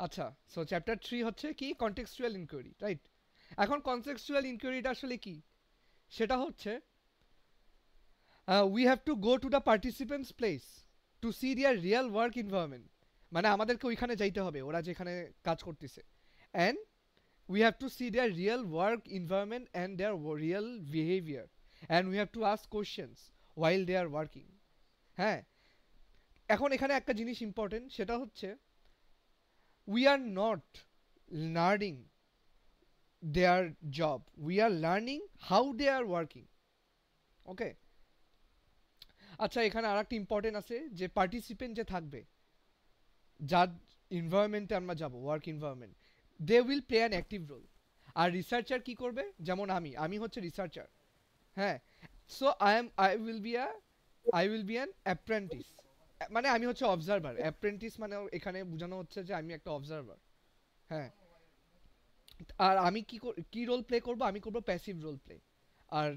আচ্ছা, so chapter 3 হচ্ছে কি কনটেক্সচুয়াল ইনকোয়ারি, রাইট? এখন কনটেক্সচুয়াল ইনকোয়ারিটা আসলে কি? সেটা হচ্ছে we have to go to the participants place to see their real work environment, মানে আমাদেরকে ওইখানে যাইতে হবে ওরা যেখানে কাজ করতেছে, and we have to see their real work environment and their real behavior, and we have to ask questions while they are working. হ্যাঁ, এখন এখানে একটা জিনিস ইম্পর্টেন্ট, সেটা হচ্ছে we are not learning their job, we are learning how they are working. ওকে, আচ্ছা এখানে আরেকটা ইম্পর্টেন্ট আছে যে পার্টিসিপেন্ট যে থাকবে, যার এনভায়রনমেন্টে আমরা যাব, work environment, they will play an active role. আর রিসার্চার কি করবে, যেমন আমি হচ্ছে রিসার্চার। হ্যাঁ, so I will be an apprentice, মানে আমি হচ্ছে অবজারভার। অ্যাপ্রেন্টিস মানে এখানে বোঝানো হচ্ছে যে আমি একটা অবজারভার। হ্যাঁ, আর আমি কি রোল প্লে করব, আমি করব প্যাসিভ রোল প্লে, আর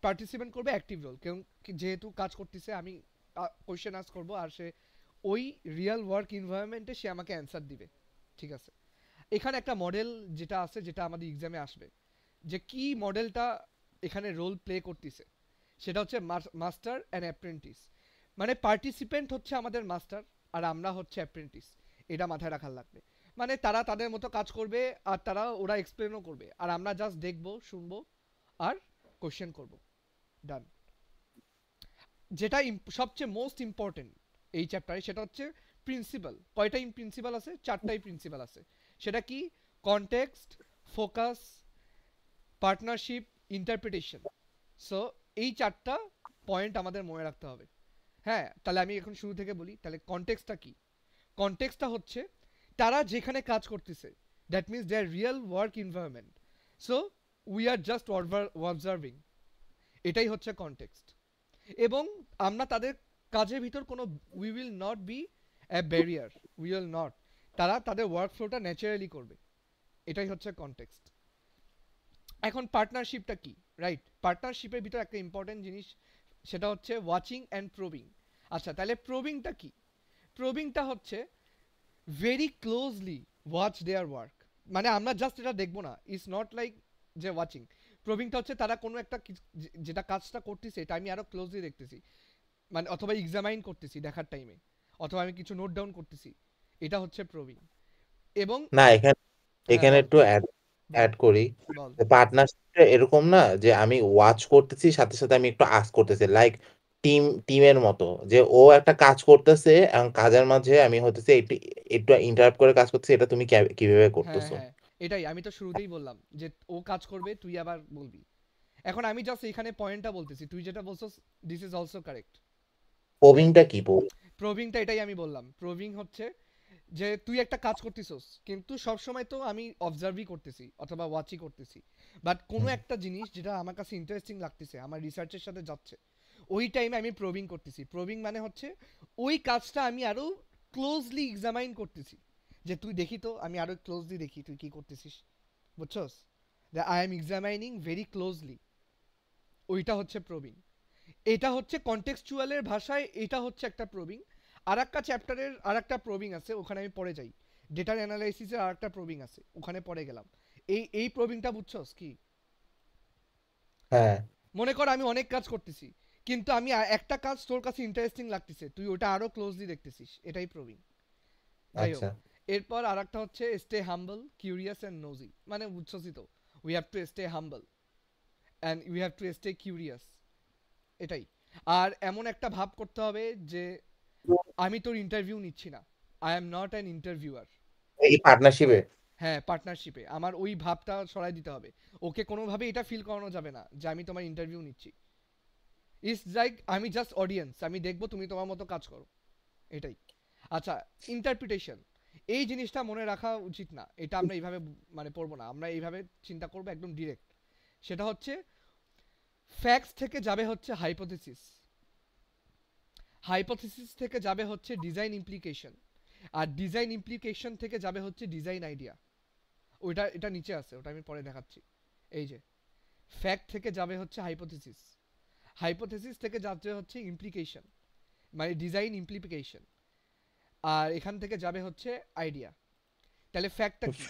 পার্টিসিপেন্ট করবে অ্যাক্টিভ রোল। কেউ যেহেতু কাজ করতেছে, আমি কোয়েশ্চেন আস্ক করব, আর সে ওই রিয়েল ওয়ার্ক এনভায়রনমেন্টে সে আমাকে অ্যান্সার দিবে। ঠিক আছে, এখানে একটা মডেল যেটা আছে, যেটা আমাদের এক্সামে আসবে, যে কি মডেলটা এখানে রোল প্লে করতেছে, সেটা হচ্ছে মাস্টার অ্যান্ড অ্যাপ্রেন্টিস। মানে পার্টিসিপেন্ট হচ্ছে আমাদের মাস্টার, আর আমরা হচ্ছে অ্যাপ্রেন্টিস। এটা মাথায় রাখার লাগবে। মানে তারা তাদের মতো কাজ করবে, আর ওরা এক্সপ্লেনও করবে, আর আমরা জাস্ট দেখবো, শুনবো, আর কোশ্চেন করব। ডান। যেটা সবচেয়ে মোস্ট ইম্পর্টেন্ট এই চ্যাপ্টারে, সেটা হচ্ছে প্রিন্সিপাল। কয়টা প্রিন্সিপাল আছে? চারটাই প্রিন্সিপাল আছে। সেটা কি? Context, focus, partnership, interpretation. So এই চারটা পয়েন্ট আমাদের মনে রাখতে হবে। হ্যাঁ, তাহলে আমি এখন শুরু থেকে বলি। তাহলে কনটেক্সটটা কি? কনটেক্সটটা হচ্ছে তারা যেখানে কাজ করতেছে, that means their real work environment. So we are just observing, এটাই হচ্ছে কনটেক্সট। এবং আমরা তাদের কাজের ভিতর কোনো, we will not be a barrier, we will not, তারা তাদের ওয়ার্ক ফ্লোটা ন্যাচারালি করবে। এটাই হচ্ছে কনটেক্সট। এখন পার্টনারশিপটা কি? রাইট, পার্টনারশিপের ভিতর একটা ইম্পর্টেন্ট জিনিস, সেটা হচ্ছে ওয়াচিং অ্যান্ড প্রবিং। আচ্ছা, তাহলে প্রবিংটা কি? প্রবিংটা হচ্ছে very closely watch their work. মানে আমরা জাস্ট এটা দেখবো না, ইটস নট লাইক যে ওয়াচিং। প্রবিংটা হচ্ছে তারা কোনো একটা যেটা কাজটা করতেছে, এটা আমি আরো ক্লোজলি দেখতেছি, মানে অথবা এক্সামাইন করতেছি দেখার টাইমে, অথবা আমি কিছু নোট ডাউন করতেছি। এটা হচ্ছে প্রবিং। এবং না, এখানে হ্যাঁ এখানে বল, একটু অ্যাড বল, অ্যাড করি। বল। পার্টনারশিপটা এরকম না যে আমি ওয়াচ করতেছি, সাথে সাথে আমি একটু আস্ক করতেছি, লাইক টিমের মতো, যে ও একটা কাজ করতেছে এবং কাজের মাঝে আমি হতেছে একটু একটু ইন্টারাপ্ট করে কাজ করতেছি, এটা তুমি কিভাবে হ্যাঁ, করতেছো। হ্যাঁ, এটাই আমি তো শুরুতেই বললাম যে ও কাজ করবে, তুই আবার বলবি। এখন আমি জাস্ট এখানে পয়েন্টটা বলতেছি, তুই যেটা বলছস this is also correct. Right, প্রবিংটা কি প্রবিংটা এটাই আমি বললাম। প্রবিং হচ্ছে যে তুই একটা কাজ করতেছস, কিন্তু সব সময় তো আমি অবজার্ভই করতেছি অথবা ওয়াচই করতেছি, বাট কোনো একটা জিনিস যেটা আমার কাছে ইন্টারেস্টিং লাগতেছে, আমার রিসার্চের সাথে যাচ্ছে, ওই টাইমে আমি প্রবিং করতেছি। প্রবিং মানে হচ্ছে ওই কাজটা আমি আরো ক্লোজলি এক্সামাইন করতেছি, যে তুই দেখি তো, আমি আরো ক্লোজলি দেখি তুই কি করতেছিস, বুঝছস? I am examining very closely, ওইটা হচ্ছে প্রবিং। এটা হচ্ছে কনটেক্সচুয়ালের ভাষায়, এটা হচ্ছে একটা প্রবিং। আর একটা চ্যাপ্টারের আর একটা প্রবিং আছে, ওখানে আমি পড়ে যাই। ডেটার অ্যানালাইসিসের আর একটা প্রবিং আছে, ওখানে পড়ে গেলাম। এই প্রবিংটা বুঝছস কি? হ্যাঁ। মনে কর আমি অনেক কাজ করতেছি, কিন্তু আমি একটা কাজ তোর কাছে ইন্টারেস্টিং লাগতেছে, তুই ওটা আরো ক্লোজলি দেখতেছিস, এটাই প্রবিং। যাই হোক, আচ্ছা। এরপর আর একটা হচ্ছে স্টে হাম্বল, কিউরিয়াস অ্যান্ড নোজি। মানে বুঝছসই তো, we have to stay humble and we have to stay curious, এটাই। আর এমন একটা ভাব করতে হবে যে আমি তোর ইন্টারভিউ নিচ্ছি না, I am not an interviewer. এই পার্টনারশিপে। হ্যাঁ, পার্টনারশিপে আমার ওই ভাবটা সরাই দিতে হবে। ওকে কোনোভাবে এটা ফিল করানো যাবে না যে আমি তোমার ইন্টারভিউ নিচ্ছি। ইটস লাইক আমি জাস্ট অডিয়েন্স, আমি দেখবো তুমি তোমার মতো কাজ করো, এটাই। আচ্ছা, ইন্টারপ্রিটেশন, এই জিনিসটা মনে রাখা উচিত না। এটা আমরা এইভাবে মানে পড়বো না, আমরা এইভাবে চিন্তা করবো একদম ডিরেক্ট। সেটা হচ্ছে ফ্যাক্টস থেকে যাবে হচ্ছে হাইপোথেসিস, হাইপোথেসিস থেকে যাবে হচ্ছে ডিজাইন ইমপ্লিকেশন, আর ডিজাইন ইমপ্লিকেশন থেকে যাবে হচ্ছে ডিজাইন আইডিয়া। ওইটা এটা নিচে আছে, ওটা আমি পরে দেখাচ্ছি। এই যে ফ্যাক্ট থেকে যাবে হচ্ছে হাইপোথেসিস, হাইপোথেসিস থেকে যাবে হচ্ছে ইমপ্লিকেশন, মানে ডিজাইন ইমপ্লিকেশন, আর এখান থেকে যাবে হচ্ছে আইডিয়া। তাহলে ফ্যাক্টটা কি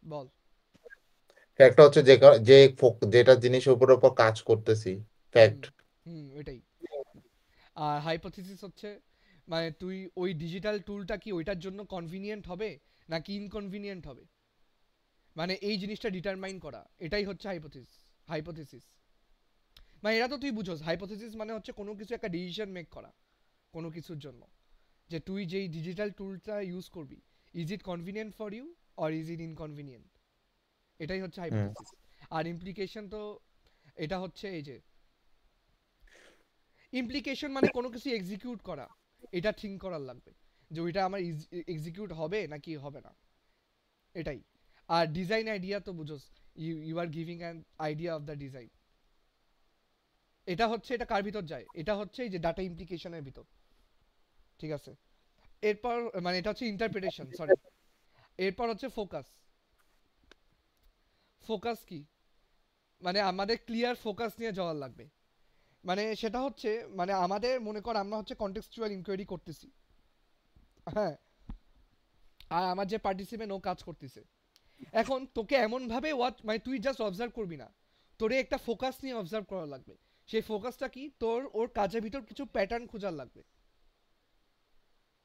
বল। ফ্যাক্ট হচ্ছে যেটা জিনিসের উপর কাজ করতেছি, হুম ফ্যাক্ট। হুম এটাই। আর হাইপোথিসিস হচ্ছে মানে তুই ওই ডিজিটাল টুলটা কি ওইটার জন্য কনভিনিয়েন্ট হবে নাকি ইনকনভিনিয়েন্ট হবে, মানে এই জিনিসটা ডিটারমাইন করা, এটাই হচ্ছে হাইপোথিসিস। মানে এটা তো তুই বুঝোস, হাইপোথিসিস মানে হচ্ছে কোনো কিছু একটা ডিসিশন মেক করা কোনো কিছুর জন্য, যে তুই যেই ডিজিটাল টুলটা ইউজ করবি, is it convenient for you or is it inconvenient, এটাই হচ্ছে হুম। হাইপোথিসিস। আর ইমপ্লিকেশন তো এটা হচ্ছে এই যে ইমপ্লিকেশন মানে কোনো কিছু এক্সিকিউট করা, এটা থিঙ্ক করার লাগবে যে ওইটা আমার এক্সিকিউট হবে নাকি হবে না, এটাই। আর ডিজাইন আইডিয়া তো বুঝোস, you are giving an idea of the design, এটা হচ্ছে এটা কার ভিতর যায়, এটা হচ্ছে এই যে ডাটা ইমপ্লিকেশনের ভিতর, ঠিক আছে। এরপর মানে এটা হচ্ছে ইন্টারপ্রিটেশন, সরি। এরপর হচ্ছে ফোকাস। ফোকাস কি, মানে আমাদের ক্লিয়ার ফোকাস নিয়ে যাওয়ার লাগবে, মানে সেটা হচ্ছে মানে আমাদের মনে কর আমরা হচ্ছে কন্টেক্সচুয়াল ইনকোয়ারি করতেছি, হ্যাঁ, আর আমার যে পার্টিসিপেন্ট ও কাজ করতেছে, এখন তোকে এমন ভাবে ওয়াচ মানে তুই জাস্ট অবজার্ভ করবি না, তোরে একটা ফোকাস নিয়ে অবজার্ভ করা লাগবে। সেই ফোকাসটা কি, তোর ওর কাজের ভিতর কিছু প্যাটার্ন খোঁজার লাগবে,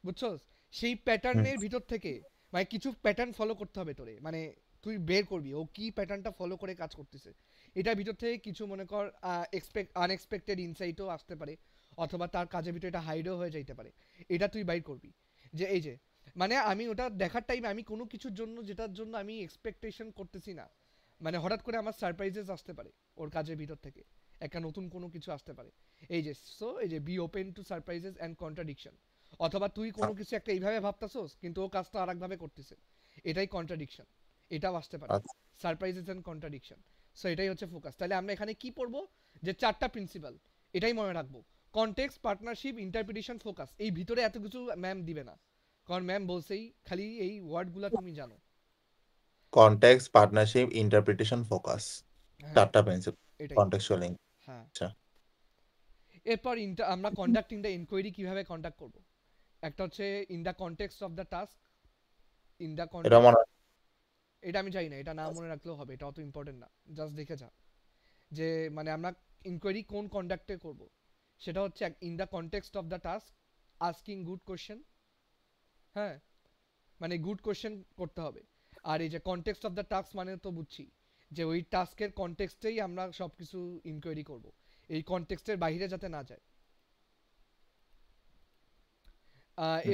বুঝছস? সেই হুম। প্যাটার্নের ভিতর থেকে মানে কিছু প্যাটার্ন ফলো করতে হবে তোরে, মানে তুই বের করবি ও কি প্যাটার্নটা ফলো করে কাজ করতেছে। এটার ভিতর থেকে কিছু মনে কর আনএক্সপেক্টেড ইনসাইটও আসতে পারে, অথবা তার কাজের ভিতরে এটা হাইডও হয়ে যাইতে পারে। এটা তুই বাইর করবি যে এই যে মানে আমি ওটা দেখার টাইমে আমি কোনো কিছুর জন্য যেটার জন্য আমি এক্সপেকটেশন করতেছি না, মানে হঠাৎ করে আমার সারপ্রাইজেস আসতে পারে ওর কাজের ভিতর থেকে, একটা নতুন কোনো কিছু আসতে পারে। এই যে সো এই যে be open to surprises and contradiction, অথবা তুই কোনো কিছু একটা এইভাবে ভাবতাছোস কিন্তু ও কাজটা আর একভাবে করতেছে, এটাই কন্ট্রাডিকশন, এটাও আসতে পারে, আচ্ছা। Surprises and contradiction. সো এটাই হচ্ছে ফোকাস। তাহলে আমরা এখানে কি পড়বো, যে চারটা প্রিন্সিপাল, এটাই মনে রাখবো, কনটেক্সট, পার্টনারশিপ, ইন্টারপ্রিটেশন, ফোকাস। এই ভিতরে এত কিছু ম্যাম দিবে না, কারণ ম্যাম বলছেই খালি এই ওয়ার্ডগুলো তুমি জানো। কনটেক্সট, পার্টনারশিপ, ইন্টারপ্রিটেশন, ফোকাস, হ্যাঁ চারটা প্রিন্সিপাল এটাই। কন্টেক্সচুয়াল। হ্যাঁ, আচ্ছা। এরপর আমরা কন্ডাক্টিং দ্য ইনকোয়ারি কিভাবে কন্ডাক্ট করব, একটা হচ্ছে in the context of the task, in the এটা কনটেক্সট, মনে এটা আমি জানি না, এটা না মনে রাখলেও হবে, এটা অত ইম্পর্টেন্ট না, জাস্ট দেখে যা যে মানে আমরা ইনকোয়ারি কোন কন্ডাক্টে করব, সেটা হচ্ছে in the context of the task, asking good question, হ্যাঁ, মানে গুড কোশ্চেন করতে হবে। আর এই যে কনটেক্সট অফ দ্য টাস্ক মানে তো বুঝছি যে ওই টাস্কের কনটেক্সটেই আমরা সব কিছু ইনকোয়ারি করব, এই কনটেক্সটের বাইরে যাতে না যায়।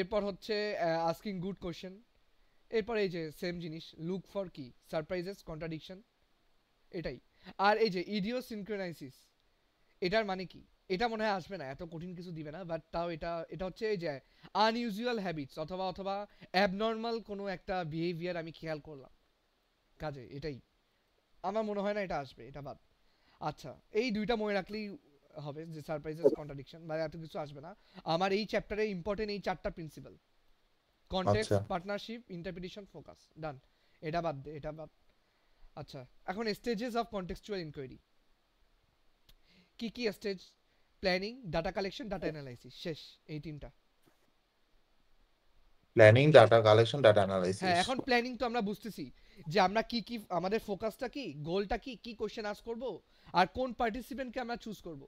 এরপর হচ্ছে আস্কিং গুড কোশ্চেন। এরপর এই যে সেম জিনিস, লুক ফর কি, সারপ্রাইজেস, কন্ট্রাডিকশন, এটাই। আর এই যে ইডিওসিনক্রোনাইসিস, এটার মানে কি, এটা মনে হয় আসবে না, এত কঠিন কিছু দিবে না, বাট তাও এটা এটা হচ্ছে এই যে আনইউজুয়াল হ্যাবিটস অথবা অথবা অ্যাবনর্মাল কোনো একটা বিহেভিয়ার আমি খেয়াল করলাম কাজে, এটাই। আমার মনে হয় না এটা আসবে, এটা বাদ। আচ্ছা, এই দুইটা মনে রাখলেই হবে, যে সারপ্রাইজেস, কন্ট্রাডিকশন, বা এত কিছু আসবে না। আমার এই চ্যাপ্টারে ইম্পর্টেন্ট এই চারটা প্রিন্সিপাল, আচ্ছা। কনটেক্সট, পার্টনারশিপ, ইন্টারপ্রিটেশন, ফোকাস, ডান। এটা বাদ দে, এটা বাদ। আচ্ছা, এখন স্টেজেস অফ কন্টেক্সচুয়াল ইনকোয়ারি, কি কি stage, planning, data collection, data analysis, শেষ, এই তিনটা। প্ল্যানিং, ডাটা কালেকশন, ডাটা হ্যাঁ, অ্যানালাইসিস। এখন প্ল্যানিং তো আমরা বুঝতেছি যে আমরা কি কি আমাদের ফোকাসটা কি, গোলটা কি, কি কোশ্চেন আস্ক করব, আর কোন পার্টিসিপেন্টকে আমরা চুজ করব,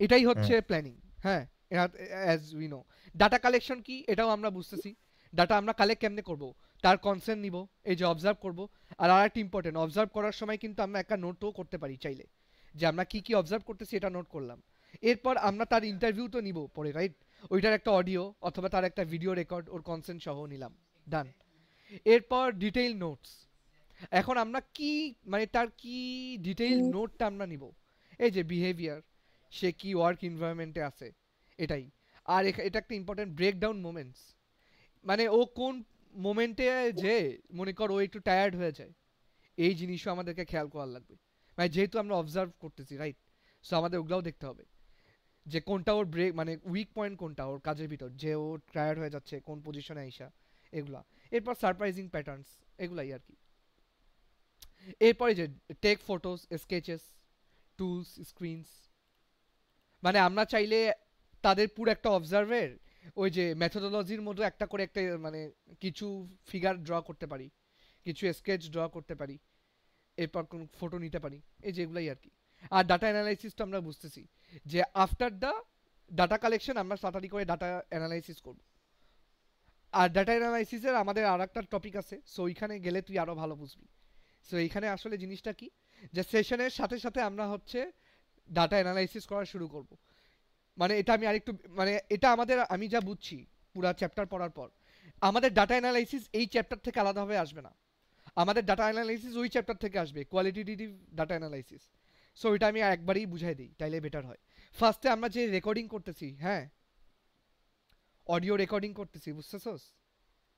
এটাই হুম। হচ্ছে প্ল্যানিং। হ্যাঁ, as we know. Data collection কি, এটাও আমরা বুঝতেছি, ডাটা আমরা কালেক্ট কেমনে করব, তার কনসেন্ট নিব, এই যে অবজার্ভ করব। আর আরেকটা ইম্পর্টেন্ট, অবজার্ভ করার সময় কিন্তু আমরা একটা নোটও করতে পারি চাইলে, যে আমরা কি কি অবজার্ভ করতেছি এটা নোট করলাম। এরপর আমরা তার ইন্টারভিউ তো নিব পরে, রাইট, ওইটার একটা অডিও অথবা তার একটা ভিডিও রেকর্ড ওর কনসেন্ট সহ নিলাম, ডান। এরপর ডিটেইল নোটস, এখন আমরা কি মানে তার কি ডিটেইল নোটটা আমরা নিব, এই যে বিহেভিয়ার, সে কি ওয়ার্ক এনভায়রনমেন্টে আছে, এটাই। আর এটা একটা ইম্পর্টেন্ট ব্রেকডাউন মোমেন্টস, মানে ও কোন মোমেন্টে যে মনে কর ও একটু টায়ার্ড হয়ে যায়, এই জিনিসও আমাদেরকে খেয়াল করার লাগবে, মানে যেহেতু আমরা অবজার্ভ করতেছি, রাইট, সো আমাদের ওগুলাও দেখতে হবে যে কোনটা ওর ব্রেক মানে উইক পয়েন্ট কোনটা ওর কাজের ভিতর, যে ও টায়ার্ড হয়ে যাচ্ছে কোন পজিশনে আইসা, এগুলা। এরপর সারপ্রাইজিং প্যাটার্নস, এগুলাই আর কি। এরপরে যে take photos, sketches, tools, screens, মানে আমরা চাইলে তাদের পুরো একটা অবজার্ভের ওই যে মেথোডোলজির মধ্যে একটা করে একটা মানে কিছু ফিগার ড্র করতে পারি, কিছু স্কেচ ড্র করতে পারি, এরপর কোন ফটো নিতে পারি, এই যেগুলাই আর কি। আর ডাটা অ্যানালাইসিসটা আমরা বুঝতেছি যে আফটার দ্য ডাটা কালেকশন আমরা তাড়াতাড়ি করে ডাটা অ্যানালাইসিস করব। আর ডাটা অ্যানালাইসিসের আমাদের আর একটা টপিক আছে, সো ওইখানে গেলে তুই আরো ভালো বুঝবি। সো এইখানে আসলে জিনিসটা কি, যে সেশনের সাথে সাথে আমরা হচ্ছে ডাটা অ্যানালাইসিস করা শুরু করব। মানে এটা আমি আরেকটু মানে এটা আমাদের আমি যা বুঝছি পুরা চ্যাপ্টার পড়ার পর, আমাদের ডাটা অ্যানালাইসিস এই চ্যাপ্টার থেকে আলাদাভাবে আসবে না। আমাদের ডাটা অ্যানালাইসিস ওই চ্যাপ্টার থেকে আসবে, কোয়ালিটেটিভ ডাটা অ্যানালাইসিস। সো এটা আমি একবারই বুঝাই দিই, তাইলে বেটার হয়। ফার্স্টে আমরা যে রেকর্ডিং করতেছি, হ্যাঁ, অডিও রেকর্ডিং করতেছি, বুঝতেছস?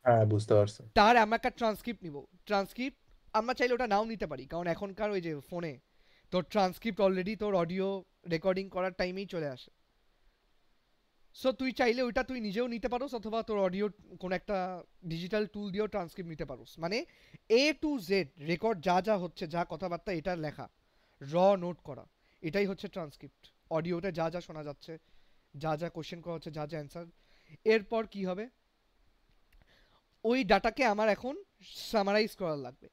হ্যাঁ, বুঝতে পারছি। তার আমরা একটা ট্রান্সক্রিপ্ট নিব। ট্রান্সক্রিপ্ট আমরা চাইলে ওটা নাও নিতে পারি, কারণ এখনকার ওই যে ফোনে তোর ট্রান্সক্রিপ্ট অলরেডি তোর অডিও রেকর্ডিং করার টাইমেই চলে আসে। সো তুই চাইলে ওইটা তুই নিজেও নিতে পারোস, অথবা তোর অডিও কোনো একটা ডিজিটাল টুল দিয়েও ট্রান্সক্রিপ্ট নিতে পারোস। মানে এ টু জেড রেকর্ড যা যা হচ্ছে, যা কথাবার্তা এটা লেখা, র নোট করা, এটাই হচ্ছে ট্রান্সক্রিপ্ট। অডিওতে যা যা শোনা যাচ্ছে, যা যা কোশ্চেন করা হচ্ছে, যা যা অ্যান্সার। এরপর কি হবে, ওই ডাটাকে আমার এখন সামারাইজ করা লাগবে।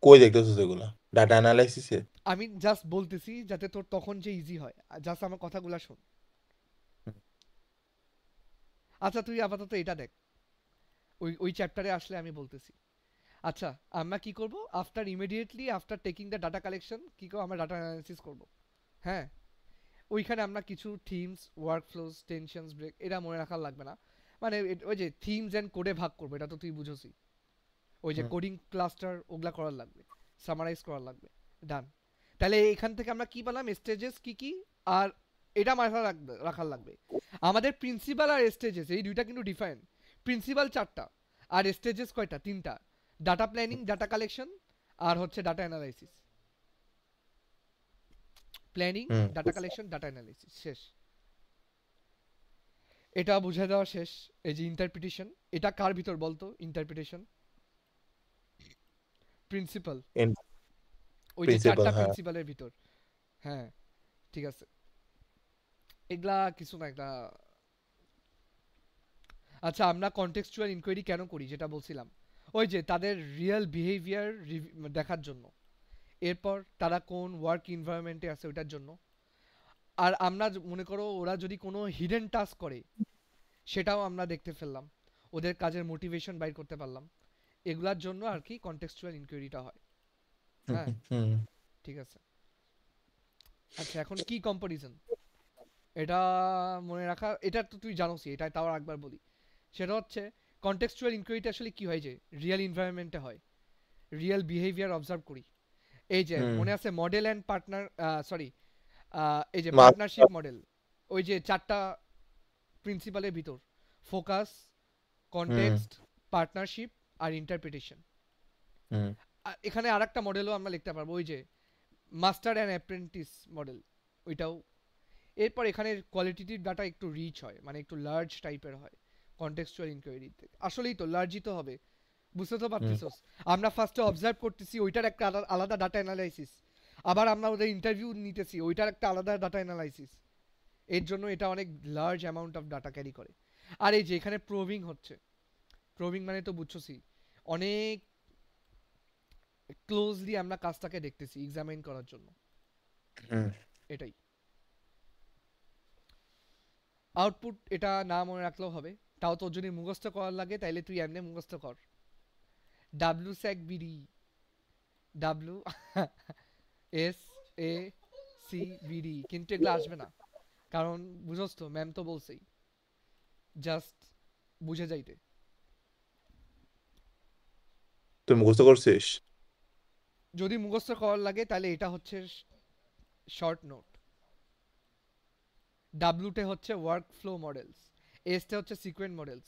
কই দেখতেছিস এগুলা? ডাটা অ্যানালাইসিসে? আমি জাস্ট বলতেছি যাতে তোর তখন যে ইজি হয়, জাস্ট আমার কথাগুলা শোন। আচ্ছা তুই আপাতত এটা দেখ, ওই ওই চ্যাপ্টারে আসলে আমি বলতেছি। আচ্ছা, আমরা কি করব, after immediately after taking the data collection কি করব, আমরা ডাটা অ্যানালাইসিস করব। হ্যাঁ, ওইখানে আমরা কিছু themes, workflows, tensions, break এটা মনে রাখার লাগবে না। মানে ওই যে থিমস এন্ড কোডে ভাগ করবো, এটা তো তুই বুঝোসই। ওই যে কোডিং ক্লাস্টার ওগুলা করার লাগবে, সামারাইজ করার লাগবে। ডান। তাহলে এখান থেকে আমরা কি পেলাম, স্টেজেস কি কি, আর এটা মাথায় রাখার লাগবে। আমাদের প্রিন্সিপাল আর স্টেজেস এই দুইটা কিন্তু ডিফারেন্ট। প্রিন্সিপাল 4টা, আর স্টেজেস কয়টা, 3টা। ডাটা প্ল্যানিং, ডাটা কালেকশন, আর হচ্ছে ডাটা অ্যানালাইসিস। প্ল্যানিং, হুম। ডাটা কালেকশন, ডাটা অ্যানালাইসিস, শেষ। এটা বুঝে দেওয়া শেষ। এই যে ইন্টারপ্রিটেশন, এটা কার ভিতর বলতো ইন্টারপ্রিটেশন? প্রিন্সিপাল, ওই যে প্রিন্সিপাল, 4টা হ্যাঁ। প্রিন্সিপালের ভিতর। হ্যাঁ, ঠিক আছে। এগুলা কিছু না, একটা। আচ্ছা, আমরা কনটেক্সচুয়াল ইনকোয়ারি কেন করি যেটা বলছিলাম, ওই যে তাদের রিয়েল বিহেভিয়ার দেখার জন্য। এরপর তারা কোন ওয়ার্ক এনভায়রনমেন্টে আছে ওইটার জন্য। আর আমরা মনে করো ওরা যদি কোনো হিডেন টাস্ক করে, সেটাও আমরা দেখতে ফেললাম, ওদের কাজের মোটিভেশন বাইর করতে পারলাম। এগুলার জন্য আর কি কনটেক্সচুয়াল ইনকোয়ারিটা হয়। হ্যাঁ, হুম। ঠিক আছে। আচ্ছা, এখন কি কম্পারিজন, এটা মনে রাখা, এটা তো তুই জানোসই, এটা তাও একবার বলি। সেটা হচ্ছে কনটেক্সচুয়াল ইনকোয়ারিটা আসলে কি হয়, যে রিয়েল এনভায়রনমেন্টে হয়, রিয়েল বিহেভিয়ার অবজার্ভ করি। এই যে হুম। মনে আছে মডেল অ্যান্ড পার্টনার, সরি, এই যে মা- পার্টনারশিপ মডেল, ওই যে 4টা প্রিন্সিপালের ভিতর, ফোকাস, হুম। কনটেক্সট, পার্টনারশিপ, আর ইন্টারপ্রিটেশন। হুম। এখানে আরেকটা মডেলও আমরা লিখতে পারবো, ওই যে মাস্টার অ্যান্ড অ্যাপ্রেন্টিস মডেল, ওইটাও। এরপর এখানে কোয়ালিটেটিভ ডাটা একটু রিচ হয়, মানে একটু লার্জ টাইপের হয় কনটেক্সচুয়াল ইনকোয়ারিতে। আসলেই তো লার্জই তো হবে, বুঝতে তো হুম। পারতেছস। আমরা ফার্স্টে অবজার্ভ করতেছি, ওইটার একটা আলাদা ডাটা অ্যানালাইসিস। আবার আমরা ওদের ইন্টারভিউ নিতেছি, ওইটার একটা আলাদা ডাটা অ্যানালাইসিস। এর জন্য এটা অনেক large amount of data carry করে। আর এই যে এখানে প্রোভিং হচ্ছে, প্রোভিং মানে তো বুঝছসই, অনেক ক্লোজলি আমরা কাজটাকে দেখতেছি এক্সামিন করার জন্য। হুম। এটাই আউটপুট, এটা না মনে রাখলেও হবে। তাও তোর যদি মুখস্থ করার লাগে তাইলে তুই এমনি মুখস্থ কর, W SAC BD, W S A C BD, কিন্তু এগুলো আসবে না, কারণ বুঝোস তো ম্যাম তো বলছেই জাস্ট বুঝে যাইতে। তুই মুখস্থ করছিস? যদি মুখস্থ করার লাগে তাহলে এটা হচ্ছে শর্ট নোট। ডাব্লিউতে হচ্ছে ওয়ার্ক ফ্লো মডেলস, এসতে হচ্ছে সিকোয়েন্ট মডেলস,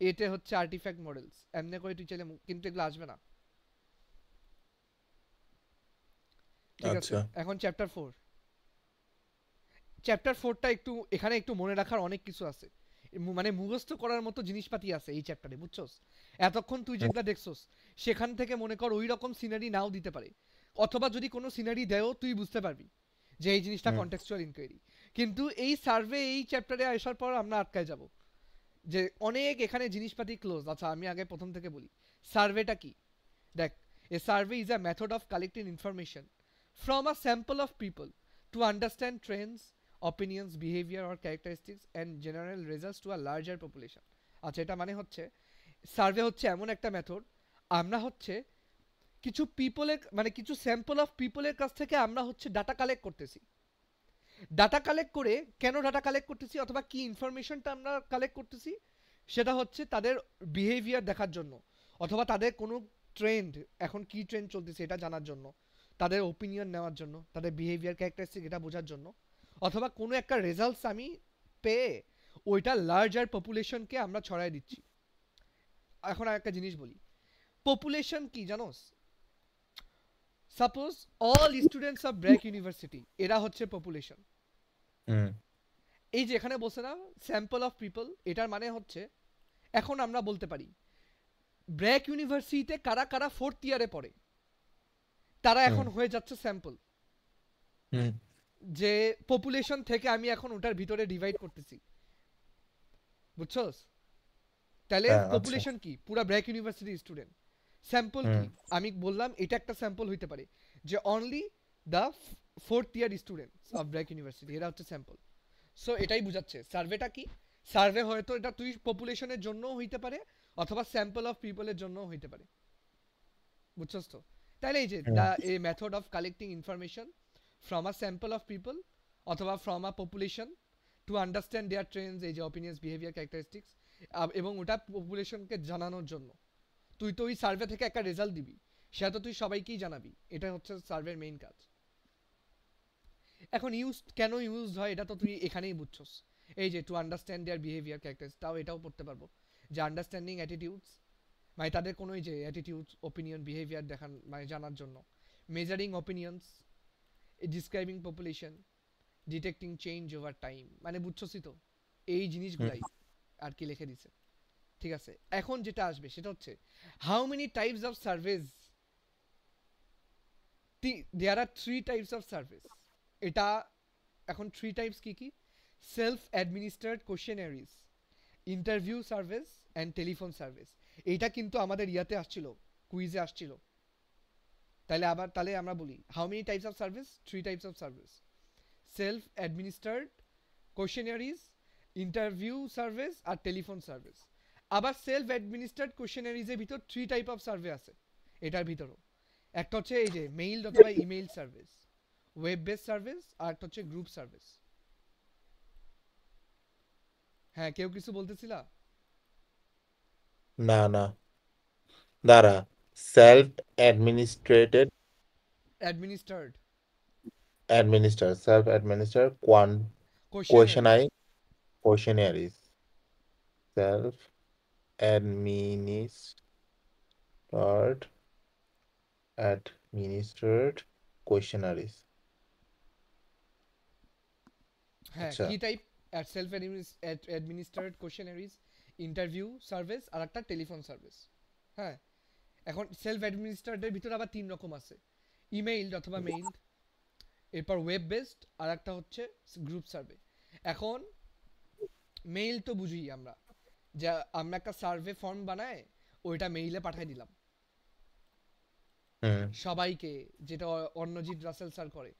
এতে হচ্ছে আর্টিফ্যাক্ট মডেলস। এমনি করে তুই চাইলে কিন্তু এগুলো আসবে না। ঠিক আছে, আচ্ছা। এখন চ্যাপ্টার 4। চ্যাপ্টার 4টা একটু এখানে একটু মনে রাখার অনেক কিছু আছে, মানে মুখস্থ করার মতো জিনিসপাতি আছে এই চ্যাপ্টারে, বুঝছস? এতক্ষণ তুই হুম। যেগুলা দেখছস সেখান থেকে মনে কর ওই রকম সিনারি নাও দিতে পারে, অথবা যদি কোনো সিনারি দেও তুই বুঝতে পারবি যে এই জিনিসটা হুম। Contextual inquiry. কিন্তু এই সার্ভে এই চ্যাপ্টারে আসার পর আমরা আটকায় যাব, যে অনেক এখানে জিনিসপাতি ক্লোজ। আচ্ছা আমি আগে প্রথম থেকে বলি সার্ভেটা কি। দেখ, a survey is a method of collecting information from a sample of people to understand trends, opinions, behaviour or characteristics and general results to a larger population. আচ্ছা এটা মানে হচ্ছে সার্ভে হচ্ছে এমন একটা মেথড, আমরা হচ্ছে কিছু পিপলের মানে কিছু স্যাম্পল অফ পিপলের কাছ থেকে আমরা হচ্ছে ডাটা কালেক্ট করতেছি। ডাটা কালেক্ট করে কেন ডাটা কালেক্ট করতেছি অথবা কি ইনফরমেশনটা আমরা কালেক্ট করতেছি, সেটা হচ্ছে তাদের বিহেভিয়ার দেখার জন্য, অথবা তাদের কোনো ট্রেন্ড, এখন কি ট্রেন্ড চলতেছে এটা জানার জন্য, তাদের ওপিনিয়ন নেওয়ার জন্য, তাদের বিহেভিয়ার ক্যারেক্টারিস্টিক এটা বোঝার জন্য, অথবা কোনো একটা রেজাল্টস আমি পেয়ে ওইটা লার্জার পপুলেশনকে আমরা ছড়াই দিচ্ছি। এখন আর একটা জিনিস বলি, পপুলেশন কি জানোস? Suppose all students of BRAC university, এরা হচ্ছে পপুলেশন। হুম এই যে এখানে বলছে না স্যাম্পল অফ পিপল, এটার মানে হচ্ছে এখন আমরা বলতে পারি ব্র্যাক ইউনিভার্সিটিতে কারা কারা 4th ইয়ারে পড়ে তারা হুম এখন হয়ে যাচ্ছে স্যাম্পল। হুম যে পপুলেশন থেকে আমি এখন ওটার ভিতরে ডিভাইড করতেছি, বুঝছস? তাহলে হ্যাঁ আচ্ছা পপুলেশন কি? পুরা ব্র্যাক ইউনিভার্সিটি স্টুডেন্ট। স্যাম্পল হুম কি? আমি বললাম এটা একটা স্যাম্পল হইতে পারে যে only the 4th year students of BRAC university, এরা হচ্ছে স্যাম্পল। সো এটাই বুঝাচ্ছে সার্ভেটা কি। সার্ভে হয়তো এটা তুই পপুলেশনের জন্যও হইতে পারে অথবা স্যাম্পল অফ পিপলের জন্যও হইতে পারে, বুঝছস তো? তাহলে এই যে hmm the a method of collecting information from a sample of people অথবা from a population to understand their trends, এই যে অপিনিয়ন্স, বিহেভিয়ার, ক্যারেক্টারিস্টিক্স, এবং ওটা পপুলেশনকে জানানোর জন্য। তুই তো ওই সার্ভে থেকে একটা রেজাল্ট দিবি, সেটা তো তুই সবাইকেই জানাবি, এটা হচ্ছে সার্ভের মেইন কাজ। এখন ইউজ কেন ইউজ হয় এটা তো তুই এখানেই বুঝছস। এই যে টু আন্ডারস্ট্যান্ড দেয়ার বিহেভিয়ার ক্যারেক্টার্স, তাও এটাও পড়তে পারবো যে আন্ডারস্ট্যান্ডিং অ্যাটিটিউডস, মানে তাদের কোনো এই যে অ্যাটিটিউডস, ওপিনিয়ন, বিহেভিয়ার দেখান মানে জানার জন্য। Measuring opinions, describing population, detecting change over time, মানে বুঝছসই তো এই হুম জিনিসগুলাই আর কি লিখে দিছে। ঠিক আছে, এখন যেটা আসবে সেটা হচ্ছে how many types of surveys. There are 3 types of surveys. এটা এখন 3 টাইপস কি কি? Self administered questionnaires, interview surveys and telephone surveys. এইটা কিন্তু আমাদের ইয়াতে আসছিল, কুইজে আসছিল। তাহলে আমরা বলি how many types of surveys? 3 types of surveys, self administered questionnaires, interview surveys আর টেলিফোন সার্ভিস। আবার সেলফ অ্যাডমিনিস্ট্রেড কোশ্চেনারিজের ভিতর 3 টাইপ অফ সার্ভে আছে এটার ভিতরও। একটা হচ্ছে এই যে মেইল অথবা email surveys, web based surveys, আর একটা হচ্ছে গ্রুপ সার্ভিস। হ্যাঁ, কেউ কিছু বলতেছিলা? না না দাঁড়া self administrated administered self administered questionnaires, questionnaires self administered questionnaires হ্যাঁ আচ্ছা কি type? Self administered questionnaires, interview surveys আর একটা টেলিফোন সার্ভিস। হ্যাঁ, এখন সেলফ অ্যাডমিনিস্ট্রেটের ভিতরে আবার 3 রকম আছে, ইমেইল অথবা মেইল, এরপর ওয়েব বেসড আর একটা হচ্ছে গ্রুপ সার্ভে। এখন মেইল তো বুঝি আমরা, যে আমরা একটা সার্ভে ফর্ম বানায় ওইটা মেইলে পাঠিয়ে দিলাম হুম সবাইকে, যেটা অন্নজিৎ রাসেল স্যার করে,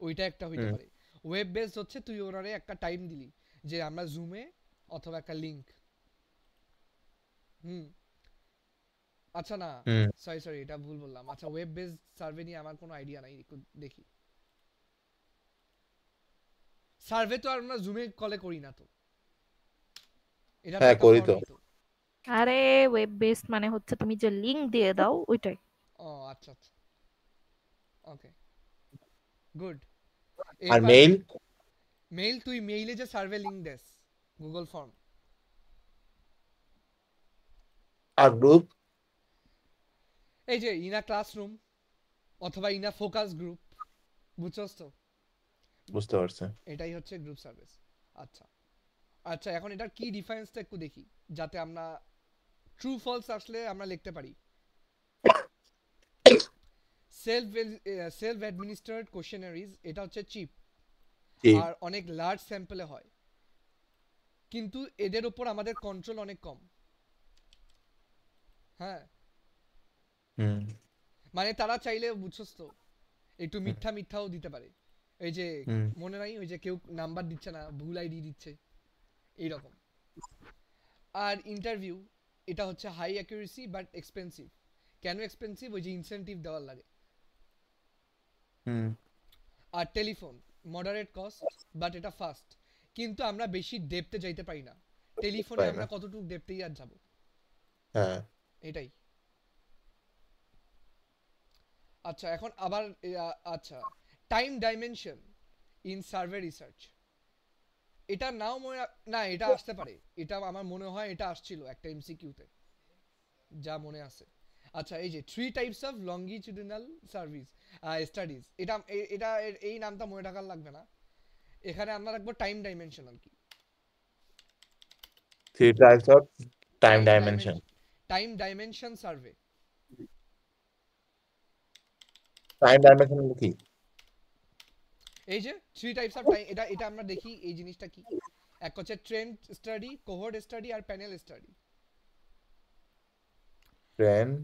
ওইটা একটা হইতে হুম পারে। ওয়েব বেসড হচ্ছে তুই ওনারে একটা টাইম দিলি যে আমরা জুমে অথবা একটা লিংক। হুম, আচ্ছা না, হুম সরি সরি এটা ভুল বললাম। আচ্ছা ওয়েব বেসড সার্ভে নিয়ে আমার কোনো আইডিয়া নাই, একটু দেখি। সার্ভে তো আর আমরা জুমে কলে করি না তো, এটা তো হ্যাঁ একটা করি তো ফর্মই তো। আরে ওয়েব বেসড মানে হচ্ছে তুমি যে লিংক দিয়ে দাও ওইটাই। ও আচ্ছা আচ্ছা, ওকে, গুড। আর এরপর মেইল মেইল, তুই মেইলে যে সার্ভে লিংক দেস, গুগল ফর্ম, আর গ্রুপ এই যে ইনা ক্লাসরুম অথবা ইনা ফোকাস গ্রুপ, বুঝছস তো? বুঝতে পারছি এটাই হচ্ছে গ্রুপ সার্ভিস। আচ্ছা আচ্ছা, এখন এটার কি ডিফারেন্সটা একটু দেখি, যাতে আমরা ট্রু ফলস আসলে আমরা লিখতে পারি। সেলফ অ্যাডমিনিস্ট্রেড কোশ্চেনারিজ, এটা হচ্ছে চিপ জি আর অনেক লার্জ স্যাম্পলে হয়। কিন্তু এদের উপর আমাদের কন্ট্রোল অনেক কম। হ্যাঁ, হুম মানে তারা চাইলে বুঝছস তো একটু হুম মিথ্যা মিথ্যাও দিতে পারে। এই যে হুম মনে নাই ওই যে কেউ নাম্বার দিচ্ছে না, ভুল আইডি দিচ্ছে, এইরকম। আর ইন্টারভিউ, এটা হচ্ছে হাই অ্যাকুরেসি বাট এক্সপেন্সিভ। কেন এক্সপেন্সিভ? ওই যে ইনসেনটিভ দেওয়ার লাগে। হুম আর টেলিফোন, মডারেট কস্ট বাট এটা ফাস্ট, কিন্তু আমরা বেশি ডেপথে যাইতে পারি না। টেলিফোনে পারি না। আমরা কতটুকু ডেপথেই আর যাব, হ্যাঁ এটাই। আচ্ছা এখন আবার আচ্ছা, time dimension in survey research, এটা নাও মনে না, এটা আসতে পারে, এটা আমার মনে হয় এটা আসছিল একটা এমসিকিউতে, যা মনে আছে। আচ্ছা এই যে 3 types of longitudinal service studies, এটা এই নামটা মনে রাখার লাগবে না। এখানে আমরা রাখবো টাইম ডাইমেনশন আর কি। 3 types of time time dimension. Dimension, time dimension survey. Time dimension হলো কি? এই যে 3 টাইপস অফ টাইম, এটা এটা আমরা দেখি এই জিনিসটা কি। এক হচ্ছে ট্রেন্ড স্টাডি, কোহর্ট স্টাডি আর প্যানেল স্টাডি। Trend,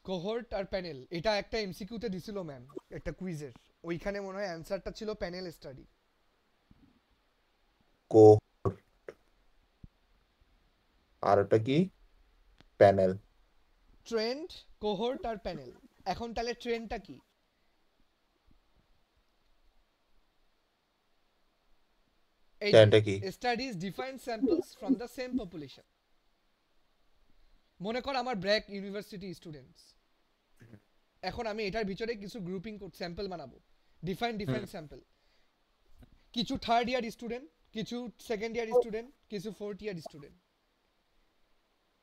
কোহর্ট আর প্যানেল, এটা একটা এমসিকিউতে দিছিল ম্যাম, একটা কুইজের। ওইখানে মনে হয় অ্যানসারটা ছিল প্যানেল স্টাডি। cohort, আর ওটা কি? Panel. ট্রেন্ড, কোহর্ট আর প্যানেল। এখন তাহলে ট্রেন্ডটা কি? এই যে Trendটা কি? Studies define samples from the same population. মনে কর আমার ব্র্যাক ইউনিভার্সিটি স্টুডেন্টস, এখন আমি এটার ভিতরে কিছু গ্রুপিং স্যাম্পল বানাবো, ডিফাইন হুম স্যাম্পল। কিছু থার্ড ইয়ার স্টুডেন্ট, কিছু সেকেন্ড ইয়ার স্টুডেন্ট, কিছু ফোর্থ ইয়ার স্টুডেন্ট।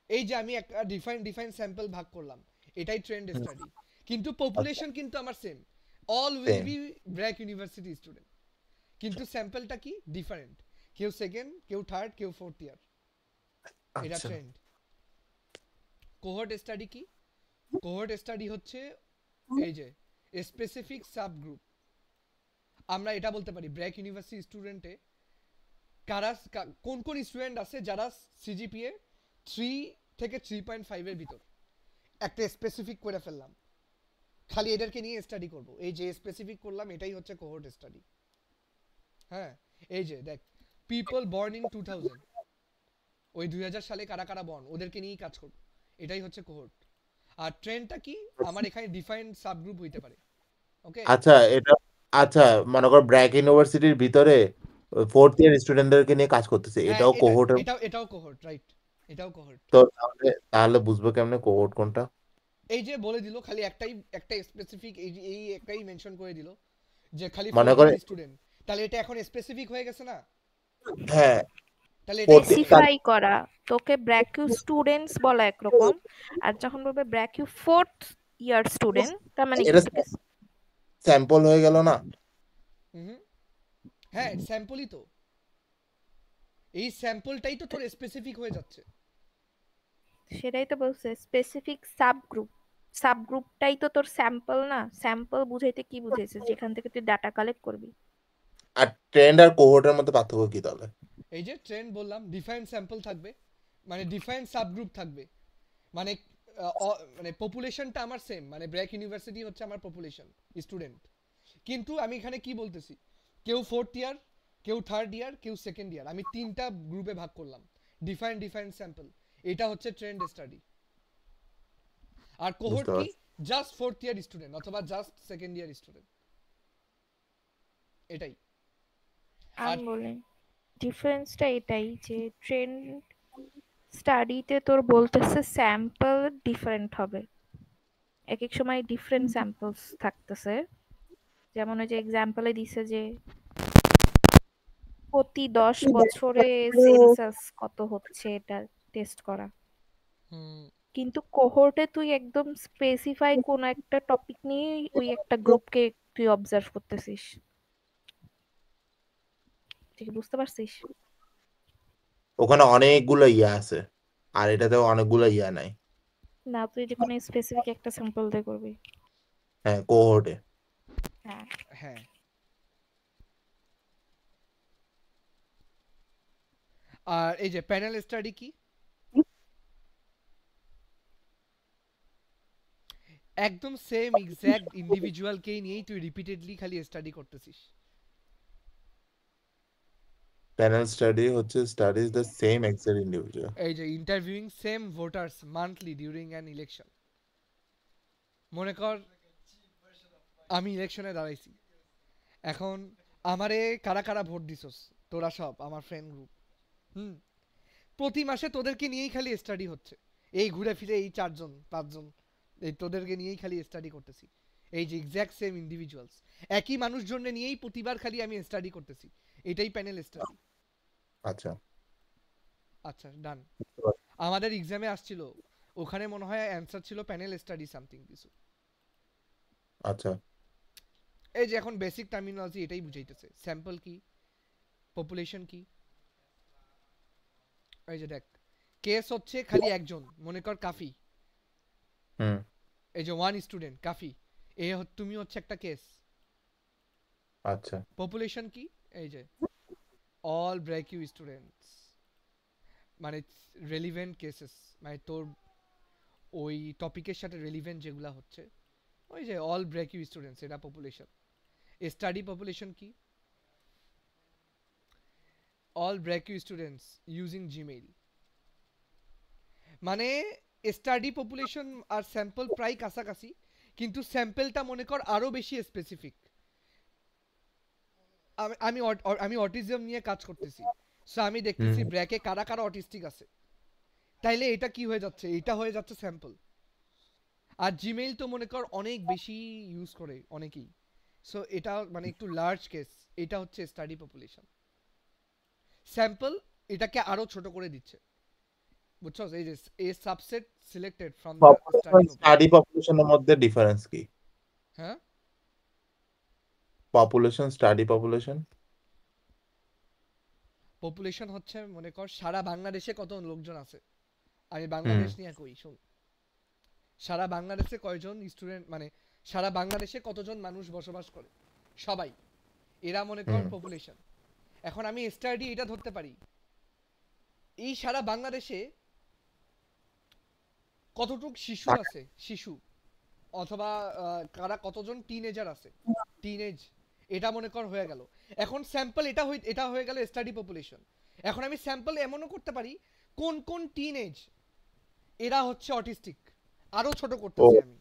এই যে আমি একটা ডিফাইন স্যাম্পল ভাগ করলাম, এটাই ট্রেন্ড হুম, স্টাডি। কিন্তু আচ্ছা পপুলেশন কিন্তু আমার same, all will same be BRAC university student, কিন্তু স্যাম্পলটা কি ডিফারেন্ট, কেউ সেকেন্ড, কেউ থার্ড, কেউ ফোর্থ ইয়ার। এটা আচ্ছা ট্রেন্ড। কোহর্ট স্টাডি কি? কোহর্ট স্টাডি হচ্ছে এই যে স্পেসিফিক সাব গ্রুপ। আমরা এটা বলতে পারি ব্র্যাক ইউনিভার্সিটি স্টুডেন্টে কারা, কোন কোন স্টুডেন্ট আছে যারা সিজিপিএ 3 থেকে 3.5 এর ভিতর, একটা স্পেসিফিক করে ফেললাম, খালি এদেরকে নিয়ে স্টাডি করব। এই যে স্পেসিফিক করলাম, এটাই হচ্ছে কোহর্ট স্টাডি। হ্যাঁ, এই যে দেখ, পিপল বর্ন ইন 2000, ওই 2000 সালে কারা কারা বর্ন, ওদেরকে নিয়েই কাজ করব, এটাই হচ্ছে কোহর্ট। আর ট্রেন্ডটা কি? আমার এখানে ডিফাইন্ড সাবগ্রুপ হইতে পারে। ওকে। আচ্ছা এটা আচ্ছা মনে কর ব্র্যাক ইউনিভার্সিটির ভিতরে ফোর্থ ইয়ার স্টুডেন্টদেরকে নিয়ে কাজ করতেছে হ্যাঁ, এটাও এটা কোহোর্টের এটাও কোহর্ট, রাইট, এটাও কোহর্ট। তো তাহলে তাহলে বুঝবো কেমনে কোহোর্ট কোনটা এই যে বলে দিল, খালি একটা স্পেসিফিক, এই একটাই মেনশন করে দিল যে খালি মনে ফোর্থ করে ইয়ার স্টুডেন্ট, তাহলে এটা এখন স্পেসিফিক হয়ে গেছে না? হ্যাঁ তাহলে এটাই ফোর্থ হচ্ছে স্পেসিফাই করা। তোকে ব্র্যাকিউ স্টুডেন্টস বলা একরকম, আর যখন বলবে ব্র্যাকিউ ফোর্থ ইয়ার স্টুডেন্ট, তার মানে কি এটা তোকে স্যাম্পল হয়ে গেল না হুম, হ্যাঁ স্যাম্পলই তো, এই স্যাম্পলটাই তো তোর স্পেসিফিক হয়ে যাচ্ছে। সেটাই তো বলছে স্পেসিফিক সাবগ্রুপ। সাবগ্রুপটাই তো তোর স্যাম্পল না? স্যাম্পল বুঝাইতে কি বুঝাইছে? যেখান থেকে তুই ডাটা কালেক্ট করবি। আর ট্রেন্ড আর কোহোর্টের মধ্যে পার্থক্য কি তাহলে এই যে ট্রেন্ড বললাম, ডিফাইন স্যাম্পল থাকবে, মানে ডিফাইন সাবগ্রুপ থাকবে, মানে মানে পপুলেশনটা আমার সেম, মানে ব্র্যাক ইউনিভার্সিটি হচ্ছে আমার পপুলেশন স্টুডেন্ট, কিন্তু আমি এখানে কি বলতেছি, কেউ ফোর্থ ইয়ার, কেউ থার্ড ইয়ার, কেউ সেকেন্ড ইয়ার, আমি 3টা গ্রুপে ভাগ করলাম, ডিফাইন স্যাম্পল। এটা হচ্ছে ট্রেন্ড স্টাডি। আর কোহর্ট বুঝতে কি? পারছি জাস্ট ফোর্থ ইয়ার স্টুডেন্ট অথবা জাস্ট সেকেন্ড ইয়ার স্টুডেন্ট, এটাই। আর আমি বলি ডিফারেন্সটা এটাই যে ট্রেন্ড স্টাডিতে তোর বলতেছে স্যাম্পল ডিফারেন্ট হবে, এক এক সময় ডিফারেন্ট স্যাম্পলস থাকতেছে। যেমন ওই যে এক্সাম্পলে দিছে যে প্রতি 10 বছরে সেন্সাস কত হচ্ছে এটা টেস্ট করা, হুম, কিন্তু কোহোর্টে তুই একদম স্পেসিফাই কোন একটা টপিক নিয়ে ওই একটা গ্রুপকে তুই অবজার্ভ করতেছিস। ঠিক বুঝতে পারছিস? ওখানে অনেকগুলো ইয়া আছে আর এটাতে অনেকগুলো ইয়া নাই না, তুই যে কোনো স্পেসিফিক একটা স্যাম্পল দিয়ে করবি। হ্যাঁ কোহোর্টে হ্যাঁ। হ্যাঁ। আর এই যে প্যানেল স্টাডি কি? একদম সেম এক্স্যাক্ট ইন্ডিভিজুয়ালকেই নিয়েই তুই রিপিটেডলি খালি স্টাডি করতেছিস। প্যানেল স্টাডি হচ্ছে studies the same exact individual. এই যে interviewing same voters monthly during an election. মনে কর আমি ইলেকশনে দাঁড়াইছি, এখন আমারে কারা কারা ভোট দিছস, তোরা সব আমার ফ্রেন্ড গ্রুপ। হুম, প্রতি মাসে তোদেরকে নিয়েই খালি স্টাডি হচ্ছে, এই ঘুরে ফিরে এই 4 জন 5 জন এই তোদেরকে নিয়েই খালি স্টাডি করতেছি। এই যে এক্স্যাক্ট সেম ইন্ডিভিজুয়ালস, একই মানুষজন নিয়েই প্রতিবার খালি আমি স্টাডি করতেছি, এটাই প্যানেল স্টাডি। আচ্ছা আচ্ছা ডান। আমাদের এক্সামে আসছিল, ওখানে মনে হয় অ্যান্সার ছিল প্যানেল স্টাডি সামথিং কিছু। আচ্ছা এই যে এখন বেসিক টার্মিনোলজি এটাই বুঝাইতেছে। স্যাম্পল কি, পপুলেশন কি। এই যে দেখ, কেস হচ্ছে খালি একজন, মনে কর কাফি। হুম এই যে ওয়ান স্টুডেন্ট কাফি, তুমি হচ্ছে একটা কেস। আচ্ছা পপুলেশন কি? এই যে অল ব্রেকিউ স্টুডেন্টস, মানে রেলিভেন্ট কেসেস, মানে তোর ওই টপিকের সাথে রেলিভেন্ট যেগুলা হচ্ছে, ওই যে অল ব্রেকিউ স্টুডেন্টস, এটা পপুলেশন। স্টাডি পপুলেশন কি? All BRACU students using Gmail. মানে স্টাডি পপুলেশন আর স্যাম্পল প্রায় কাছাকাছি, কিন্তু স্যাম্পলটা মনে কর আরো বেশি স্পেসিফিক। আমি অটিজম নিয়ে কাজ করতেছি, সো আমি দেখতেছি ব্র্যাকে কারা কারা অটিস্টিক আছে, তাইলে এটা কি হয়ে যাচ্ছে, এটা হয়ে যাচ্ছে স্যাম্পল। আর জিমেইল তো মনে কর অনেক বেশি ইউজ করে অনেকেই, সো এটা মানে একটু লার্জ কেস, এটা হচ্ছে স্টাডি পপুলেশন। স্যাম্পল এটাকে আরো ছোট করে দিচ্ছে, বুঝছো? এই যে a subset selected from the study population. Study পপুলেশনের মধ্যে ডিফারেন্স কি? হ্যাঁ, পপুলেশন স্টাডি পপুলেশন। পপুলেশন হচ্ছে মনে কর সারা বাংলাদেশে কত লোকজন আছে। আমি হুম বাংলাদেশ নিয়ে কই, শুন। সারা বাংলাদেশে কয়জন স্টুডেন্ট, মানে সারা বাংলাদেশে কতজন মানুষ বসবাস করে, সবাই, এরা মনে কর হুম পপুলেশন। এখন আমি স্টাডি এটা ধরতে পারি, এই সারা বাংলাদেশে কতটুক শিশু আছে, শিশু, অথবা কারা কতজন টিনেজার আছে, টিনেজ, এটা মনে কর হয়ে গেল। এখন স্যাম্পল এটা হয়ে গেল স্টাডি পপুলেশন। এখন আমি স্যাম্পল এমনও করতে পারি কোন কোন টিনেজ এরা হচ্ছে অটিস্টিক, আরো ছোট ও করতেছি আমি।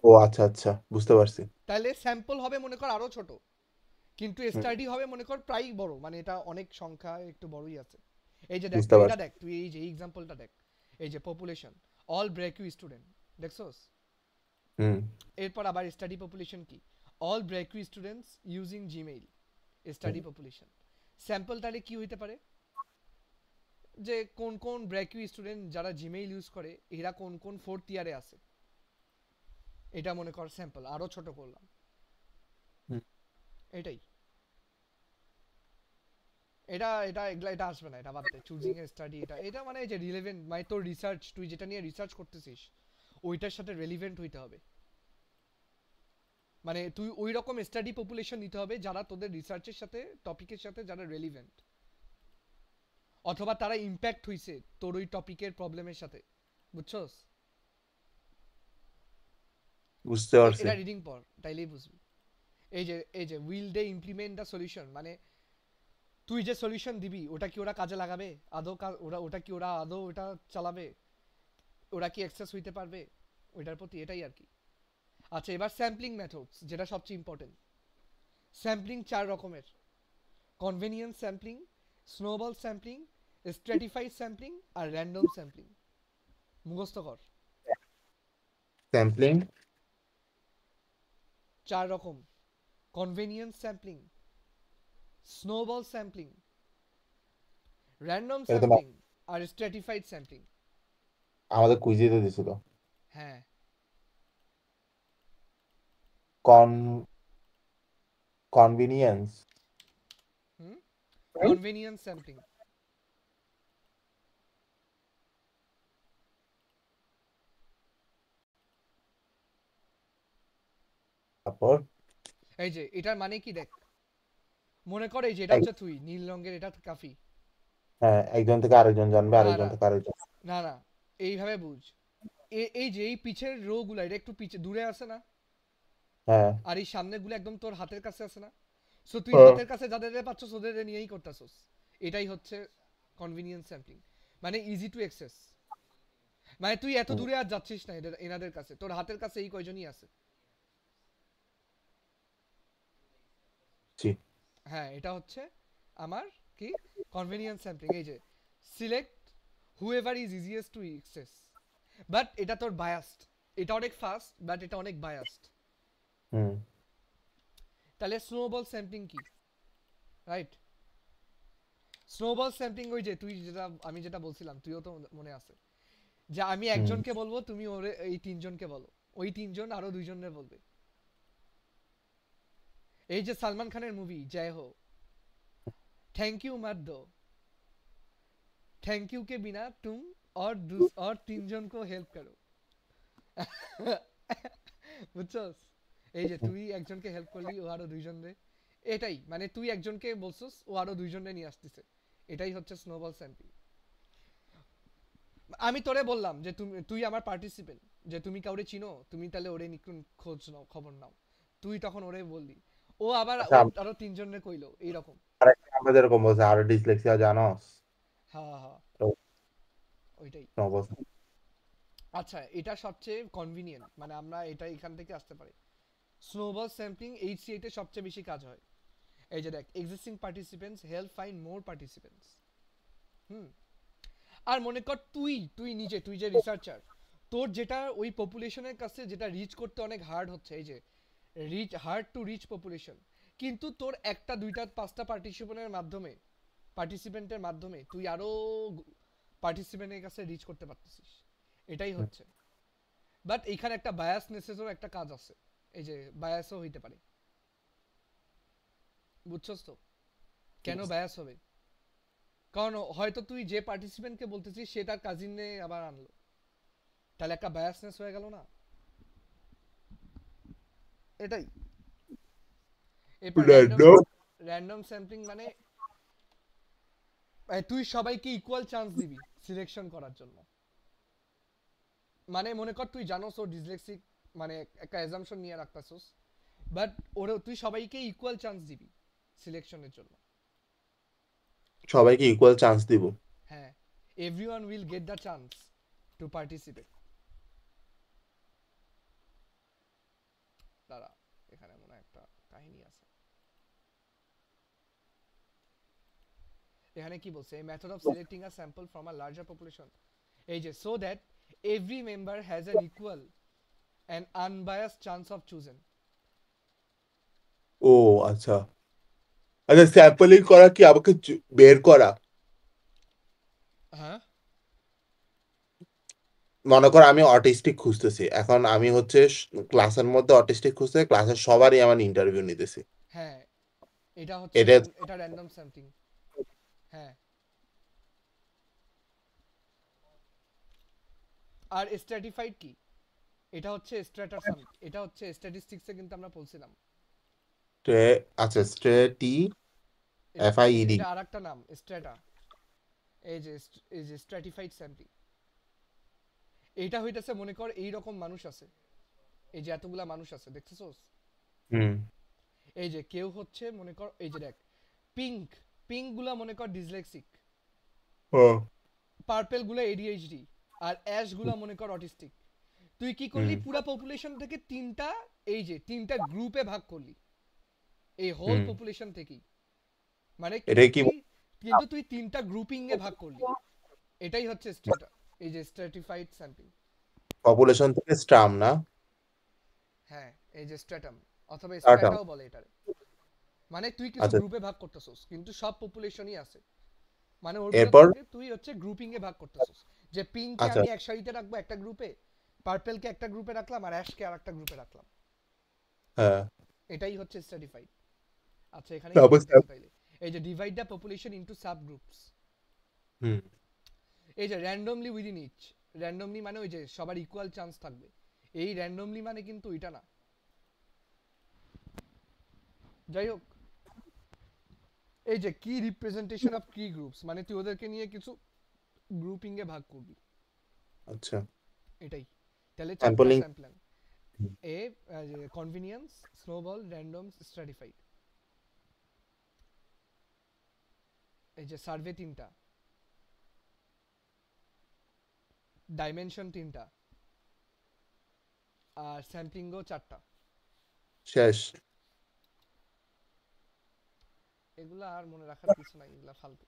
ও আচ্ছা আচ্ছা বুঝতে পারছি। তাহলে স্যাম্পল হবে মনে কর আরো ছোট, কিন্তু হুম, স্টাডি হবে মনে কর প্রায় বড়, মানে এটা অনেক সংখ্যা একটু বড়ই আছে। এই যে দেখ, বুঝতে এটা পারছি। দেখ তুই, এই যে এক্সাম্পলটা দেখ, এই যে পপুলেশন অল ব্রেকিউ স্টুডেন্ট, দেখছস? হুম এরপর আবার স্টাডি পপুলেশন কি? All BRACU students using Gmail, হুম, স্টাডি পপুলেশন। স্যাম্পল তাহলে কি হইতে পারে, যে কোন কোন ব্রেকিউ স্টুডেন্ট যারা জিমেইল ইউজ করে এরা কোন কোন 4th ইয়ারে আছে, এটা মনে কর স্যাম্পল, আরো ছোট করলাম। হুম। এটাই, এটা এটা এগুলা এটা আসবে না, এটা বাদ দে। চুজিং এ স্টাডি, এটা এটা মানে যে রিলেভেন্ট, মানে তোর রিসার্চ, তুই যেটা নিয়ে রিসার্চ করতেছিস ওইটার সাথে রেলিভেন্ট হইতে হবে। মানে তুই ওই রকম স্টাডি পপুলেশন নিতে হবে যারা তোদের রিসার্চের সাথে, টপিকের সাথে যারা রেলিভেন্ট, অথবা তারা ইম্প্যাক্ট হইছে তোর ওই টপিকের প্রবলেমের সাথে, বুঝছস? বুঝতে পারছি। এটা রিডিং পড়, তাইলেই বুঝবি। এই যে will they implement the solution, মানে তুই যে সলিউশন দিবি ওটা কি ওরা কাজে লাগাবে আদৌ, ওটা কি ওরা আদৌ ওটা চালাবে, ওরা কি অ্যাক্সেস হইতে পারবে ওইটার প্রতি, এটাই আর কি। আচ্ছা, এবার স্যাম্পলিং মেথডস, যেটা সবচেয়ে ইম্পর্টেন্ট। স্যাম্পলিং 4 রকমের: convenience sampling, snowball sampling, stratified sampling আর র্যান্ডম স্যাম্পলিং। মুখস্থ কর। স্যাম্পলিং 4 রকম: convenience sampling, snowball sampling, random এটা তো স্যাম্পলিং আর স্ট্র্যাটিফাইড স্যাম্পলিং। আমাদের কুইজিতে দিছিল। হ্যাঁ, কন কনভিনিয়েন্স হুম, কনভেনিয়েন্স স্যাম্পলিং। তারপর এই যে এটার মানে কি দেখ, মনে কর এই যে এটা হচ্ছে তুই নীল রঙের, এটা কাফি। হ্যাঁ, একজন থেকে আরেকজন জানবে, না আরেকজন না থেকে আরেকজন। না না, এইভাবে বুঝ। এই যে এই পিছের রো গুলা এটা একটু পিছে দূরে আছে না, হ্যাঁ। আর এই সামনের গুলো একদম তোর হাতের কাছে আছে না, সো তুই হ্যাঁ। হাতের কাছে যাদের পাচ্ছ ওদের নিয়েই করতেছস। এটাই হচ্ছে কনভিনিয়েন্স স্যাম্পলিং, মানে ইজি টু অ্যাক্সেস। মানে তুই এত হুম, দূরে আর যাচ্ছিস না এনাদের কাছে, তোর হাতের কাছে এই কয়জনই আছে। জি। হ্যাঁ, এটা হচ্ছে আমার কি কনভিনিয়েন্স স্যাম্পলিং। এই যে select whoever is easiest to access, but এটা তোর বায়াসড। এটা অনেক ফাস্ট বাট এটা অনেক বায়াসড। হুম। তাহলে স্নোবল স্যাম্পলিং কি, রাইট? স্নোবল স্যাম্পলিং ওই যে তুই যেটা আমি যেটা বলছিলাম, তুইও তো মনে আছে, যে আমি হুম। একজনকে বলবো, তুমি ওরে এই তিনজনকে বলো, ওই তিনজন আরো দুইজনের বলবে। এই যে সালমান খানের মুভি জয় হো, থ্যাংক ইউ मत दो, थैंक यू के बिना तुम और तीनজন को হেল্প করো। বুঝছস? এই যে তুই একজনকে হেল্প করলি, ও আরো দুইজন রে, এটাই মানে তুই একজনকে বলছস, ও আরো দুইজন রে নিয়ে আসতেছে, এটাই হচ্ছে স্নোবল স্যাম্পলিং। আমি তোরে বললাম যে তুই আমার পার্টিসিপেন্ট, যে তুমি কাউরে চিনো, তুমি তাহলে ওরে নিকুন খোঁজ নাও, খবর নাও। তুই তখন ওরে বললি, ও আবার আচ্ছা, ওর আরো তিনজনে কইলো এইরকম। আরেকটা আমরা যেরকম বলছি, আর ডিসলেক্সিয়া জানোস? হ্যাঁ হ্যাঁ, তো ওইটাই। অবস্থা। আচ্ছা, এটা সবচেয়ে কনভিনিয়েন্ট, মানে আমরা এটা এখান থেকে আসতে পারি। স্নোবল স্যাম্পলিং HCA তে সবচেয়ে বেশি কাজ হয়। এই যে দেখ, existing participants help find more participants. হুম। আর মনে কর তুই তুই নিজে, তুই যে রিসার্চার, তোর যেটা ওই পপুলেশনের কাছে যেটা রিচ করতে অনেক হার্ড হচ্ছে, এই যে হার্ড টু রিচ পপুলেশন, কিন্তু তোর একটা দুইটা পাঁচটা পার্টিসিপেন্টের মাধ্যমে তুই আরো পার্টিসিপেন্টের কাছে রিচ করতে পারতেছিস। এটাই হুম। হচ্ছে। বাট এখানে একটা বায়াসনেসেরও একটা কাজ আছে, এই যে বায়াসও হইতে পারে। বুঝছস তো কেন বায়াস হবে? কারণ হয়তো তুই যে পার্টিসিপেন্টকে বলতেছিস সে তার কাজিনে আবার আনলো, তাহলে একটা বায়াসনেস হয়ে গেল না? এটাই। এরপর র্যান্ডম Random? র্যান্ডম স্যাম্পলিং মানে তুই সবাইকে ইকুয়াল চান্স দিবি সিলেকশন করার জন্য। মানে মনে কর তুই জানোস ও ডিসলেক্সিক, মানে একটা অ্যাজাম্পশন নিয়ে রাখতাছস, বাট ওরে তুই সবাইকে ইকুয়াল চান্স দিবি সিলেকশনের জন্য। সবাইকে ইকুয়াল চান্স দিব? হ্যাঁ, everyone will get the chance to participate. দাঁড়া, এখানে মনে হয় একটা কাহিনী আছে। এখানে কি বলছে, method of selecting a sample from a larger population, এই যে so that every member has an equal and unbiased chance of chosen. ও আচ্ছা। আচ্ছা, স্যাম্পলিং করা কি আমাকে বের করা? হ্যাঁ মনে কর আমি অটিস্টিক খুঁজতেছি, এখন আমি হচ্ছে ক্লাসের মধ্যে অটিস্টিক খুঁজতে, ক্লাসের সবারই আমার ইন্টারভিউ নিতেছি। হ্যাঁ, এটা হচ্ছে এটা এটা র্যান্ডম স্যাম্পলিং। হ্যাঁ, আর স্ট্র্যাটিফাইড কি, এটা হচ্ছে স্ট্র্যাটার সাম, এটা হচ্ছে স্ট্যাটিস্টিক্সে কিন্তু আমরা বলছিলাম। আচ্ছা, স্ট্রেটি, এটা FIED। এটা আরেকটা নাম স্ট্র্যাটা। এই যে স্ট্র্যাটিফাইড স্যাম্পলিং, এইটা হইতেছে মনে কর এই রকম মানুষ আছে, এই যে এতগুলা মানুষ আছে দেখতেছস, হুম। এই যে কেউ হচ্ছে মনে কর, এই যে দেখ, পিঙ্ক পিঙ্ক গুলা মনে কর ডিসলেক্সিক, ও। পার্পল গুলা ADHD, আর অ্যাশ গুলা মনে কর অটিস্টিক। তুই কি করলি, হুম। পুরা পপুলেশন থেকে তিনটা, এই যে তিনটা গ্রুপে ভাগ করলি এই হোল হুম। পপুলেশন থেকেই, মানে এটাই কি কিন্তু তুই তিনটা গ্রুপিং এ ভাগ করলি, এটাই হচ্ছে স্ট্রেটা, এই যে স্ট্র্যাটিফাইড স্যাম্পলিং। পপুলেশন থেকে স্ট্রাম না? হ্যাঁ, এই যে স্ট্র্যাটাম অথবা স্টার্টাম। স্ট্র্যাটাও বলে এটারে। মানে তুই কিছু আচ্ছা। গ্রুপে ভাগ করতেছস কিন্তু সব পপুলেশনই আছে, মানে ওর এরপর? ভিতর তুই হচ্ছে গ্রুপিং এ ভাগ করতেছস, যে পিঙ্ক কে আচ্ছা। আমি এক সারিতে রাখবো একটা গ্রুপে, পার্পল কে একটা গ্রুপে রাখলাম, আর অ্যাশ কে আরেকটা গ্রুপে রাখলাম। হ্যাঁ। এটাই হচ্ছে স্ট্র্যাটিফাইড। আচ্ছা, এখানে কি তারপর বলতেছে তাইলে, এই যে divide the population into subgroups. হুম। এই যে র্যান্ডমলি উইদিন ইচ, র্যান্ডমলি মানে ওই যে সবার ইকুয়াল চান্স থাকবে, এই র্যান্ডমলি মানে কিন্তু এটা না। যাই হোক, এই যে কি রিপ্রেজেন্টেশন অফ কি গ্রুপস, মানে তুই ওদেরকে নিয়ে কিছু গ্রুপিং এ ভাগ করবি, আচ্ছা এটাই। তাহলে 4টা স্যাম্পলিং স্যাম্পল। এ কনভিনিয়েন্স, স্নোবল, র্যান্ডম, স্ট্র্যাটিফাইড। এই যে সার্ভে 3টা, ডাইমেনশন 3টা, আর স্যাম্পলিংও 4টা। শেষ। এগুলা আর মনে রাখার কিছু নাই, এগুলা ফালতু।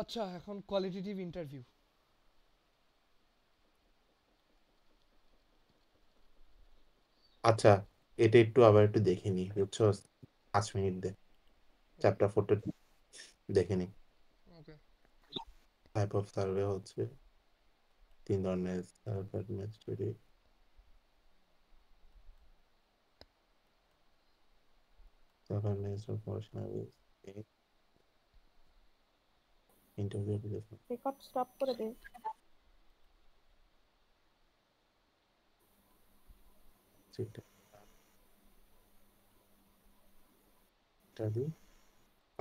আচ্ছা এখন কোয়ালিটেটিভ ইন্টারভিউ। আচ্ছা এটা একটু আবার একটু দেখে নি বুঝছো, 5 মিনিট দে, চ্যাপ্টার 4টা দেখে নি। ওকে। টাইপ অফ সার্ভে হচ্ছে 3 ধরনের, survey study, interview. Record stop করে দে।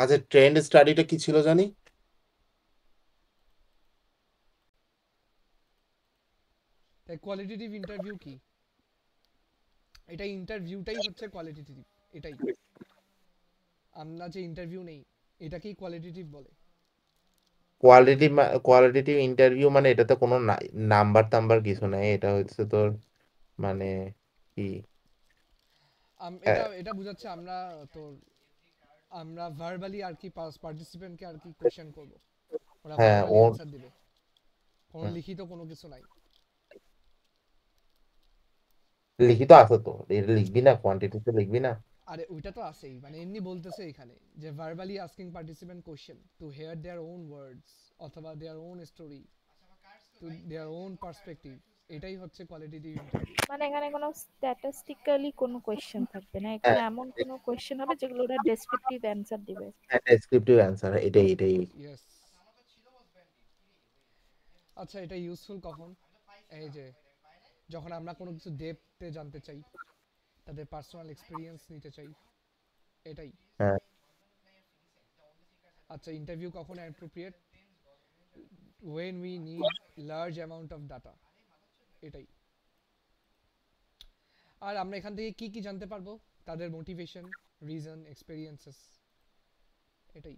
আচ্ছা ট্রেন্ড স্টাডিটা কি ছিল জানি? তাই কোয়ালিটেটিভ ইন্টারভিউ কি? এটা ইন্টারভিউটাই হচ্ছে কোয়ালিটেটিভ, এটাই। আমরা যে ইন্টারভিউ নেই এটাকেই কোয়ালিটেটিভ বলে। কোয়ালিটেটিভ ইন্টারভিউ মানে এটাতে কোনো নাম্বার টাম্বার কিছু নাই, এটা হচ্ছে তোর মানে কি এটা এটা বোঝাচ্ছে আমরা তোর আমরা ভার্বালি আর কি পার্টিসিপেন্টকে আর কি কোশ্চেন করব, ওরা হ্যাঁ ভার্বালি ওর অ্যানসার দিবে, কোনো লিখিত কোনো কিছু নাই। লিখিত আছে তো, এটা লিখবি না, কোয়ান্টিটিতে লিখবি না? আরে ওইটা তো আছেই, মানে এমনি বলতেছে এখানে যে verbally asking participant question to hear their own words অথবা their own story to their own perspective, এটাই হচ্ছে কোয়ালিটেটিভ ইন্টারভিউ। মানে এখানে কোনো স্ট্যাটিস্টিক্যালি কোনো কোয়েশ্চেন থাকবে না, এখানে হ্যাঁ এমন কোনো কোয়েশ্চেন হবে যেগুলো ওরা ডেসক্রিপটিভ অ্যান্সার দিবে। ডেসক্রিপটিভ অ্যান্সার, এটাই। ইয়েস। আচ্ছা এটা ইউজফুল কখন? এই যে যখন আমরা কোনো কিছু ডেপথে জানতে চাই, তাদের পার্সোনাল এক্সপেরিয়েন্স নিতে চাই, এটাই। হ্যাঁ আচ্ছা ইন্টারভিউ কখন appropriate? when we need large amount of data, এটাই। আর আমরা এখান থেকে কি কি জানতে পারবো? তাদের মোটিভেশন, রিজন, এক্সপেরিয়েন্সেস, এটাই।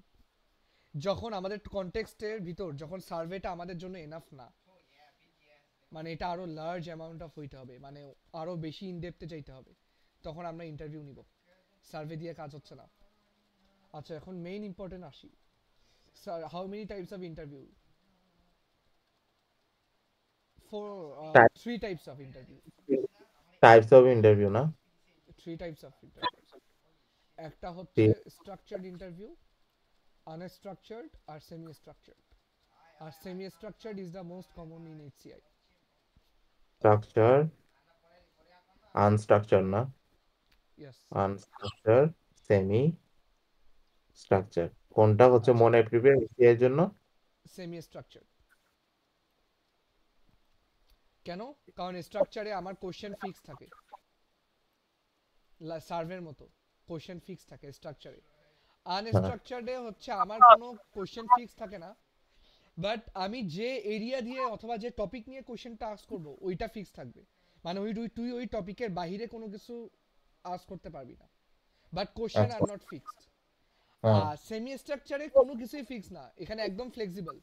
যখন আমাদের কনটেক্সটের ভিতর যখন সার্ভেটা আমাদের জন্য এনাফ না, মানে এটা আরো লার্জ অ্যামাউন্ট অফ হইতে হবে, মানে আরো বেশি ইন ডেপথে যাইতে হবে, তখন আমরা ইন্টারভিউ নিব, সার্ভে দিয়ে কাজ হচ্ছে না। আচ্ছা এখন মেইন ইম্পর্টেন্ট আসি, sir how many types of interview? For three types of interview. Types of interview না? Three types of interview. একটা হচ্ছে স্ট্রাকচার্ড ইন্টারভিউ, আনস্ট্রাকচার্ড আর সেমি স্ট্রাকচার্ড। আর semi structured is the most common in HCI. Structured, unstructured না? Yes. Unstructured, semi structured, কোনটা হচ্ছে আচ্ছা মনে প্রিপেয়ার এর জন্য? Semi structured. কেন? কারণ স্ট্রাকচারে আমার কোশ্চেন ফিক্স থাকে, সার্ভের মতো কোশ্চেন ফিক্স থাকে স্ট্রাকচারে। হ্যাঁ আনস্ট্রাকচার্ডে হচ্ছে আমার কোনো কোশ্চেন ফিক্স থাকে না, বাট আমি যে এরিয়া দিয়ে অথবা যে টপিক নিয়ে কোশ্চেনটা আস্ক করব ওইটা ফিক্স থাকবে, মানে তুই ওই টপিকের বাইরে কোনো কিছু আস্ক করতে পারবি না, বাট কোশ্চেন আর আচ্ছা নট ফিক্সড। হ্যাঁ আর সেমি স্ট্রাকচারে কোনো কিছুই ফিক্স না, এখানে একদম ফ্লেক্সিবল।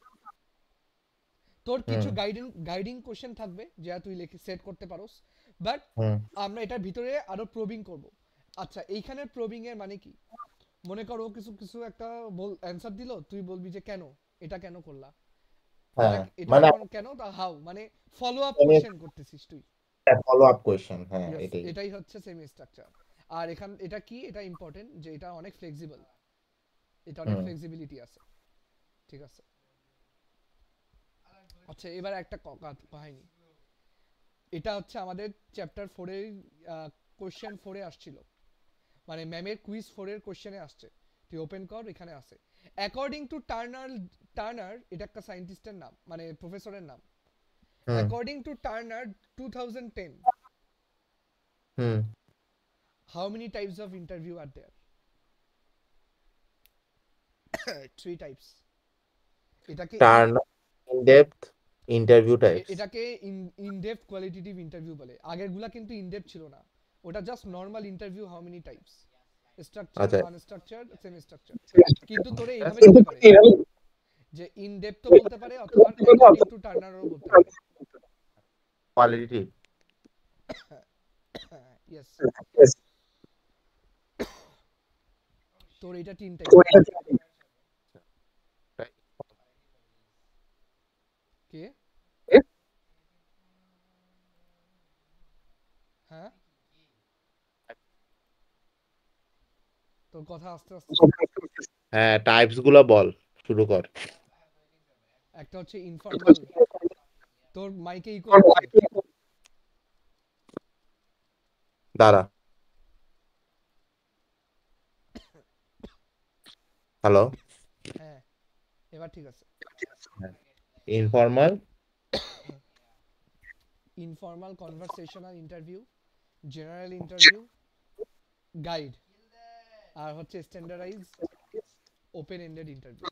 তোর কিছু হুম গাইডিং কোশ্চেন থাকবে যা তুই লিখে সেট করতে পারোস, বাট হুম আমরা এটার ভিতরে আরো প্রবিং করব। আচ্ছা এইখানে প্রবিং এর মানে কি? মনে করো কিছু কিছু একটা অ্যানসার দিল, তুই বলবি যে কেন, এটা কেন করলা, এটা হ্যাঁ এটা মানে কেন তা হাউ, মানে ফলো আপ কোশ্চেন করতেছিস তুই। ফলো আপ কোয়েশ্চেন, হ্যাঁ ইয়েস, এটাই। এটাই হচ্ছে সেমি স্ট্রাকচার। আর এটা কি, এটা ইম্পর্টেন্ট যে এটা অনেক ফ্লেক্সিবল, এটা অনেক হুম ফ্লেক্সিবিলিটি আছে, ঠিক আছে। আচ্ছা এবার একটা কাহিনী, এটা হচ্ছে আমাদের চ্যাপ্টার 4 এর কোশ্চেন 4 এ আসছিল, মানে ম্যামের কুইজ 4 এর কোশ্চেনে আসছে, তুই ওপেন কর, এখানে আছে। অ্যাকর্ডিং টু টার্নার, এটা একটা সায়েন্টিস্টের নাম, মানে প্রফেসরের নাম। হুম According to Turner 2010, hmm how many types of interview are there? 3 types. এটাকে turn in depth interview types এটাকে ইন ডেপথ কোয়ালিটেটিভ ইন্টারভিউ বলে। আগেরগুলা কিন্তু ইন ডেপথ ছিল না, ওটা just normal interview. How many types? Structure, আচ্ছা আনস্ট্রাকচার্ড, সেমি স্ট্রাকচার। কিন্তু তোরে এইভাবে নিতে পারে যে ইন ডেপথও বলতে পারে অথবা অ্যাকর্ডিং টু টার্নারও বলতে পারে। কোয়ালিটি ইয়েস, তোর এটা 3 টাইপ। কে? হ্যাঁ, তোর কথা আস্তে আস্তে। হ্যাঁ টাইপস গুলো বল, শুরু কর। একটা হচ্ছে ইনফর্মাল, তোর মাইকে ইকো হচ্ছে। দাঁড়া, হ্যালো। হ্যাঁ, এবার ঠিক আছে। Informal informal conversational interview, general interview, guide, আর হচ্ছে standardised open ended interview.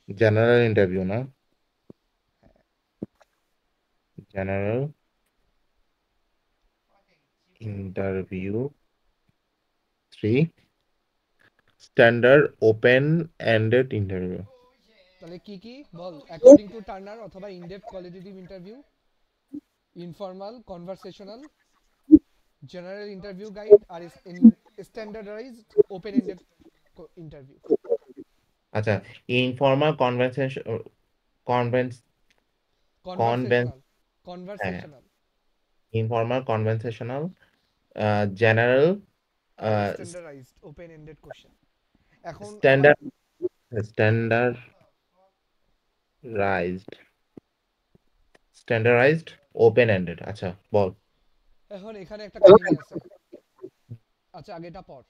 General interview না, general interview 3, standard open ended interview. তাহলে কি কি বল? অ্যাকর্ডিং টু টার্নার অথবা in depth qualitative interview, informal conversational, general interview guide, আর standardised open ended interview. আচ্ছা, informal conversation conversational, conversational, informal conversational, general, standardised open ended question. এখন standardised open ended. আচ্ছা বল। এখন এখানে একটা কাহিনী আছে। আচ্ছা, আগে এটা পড়।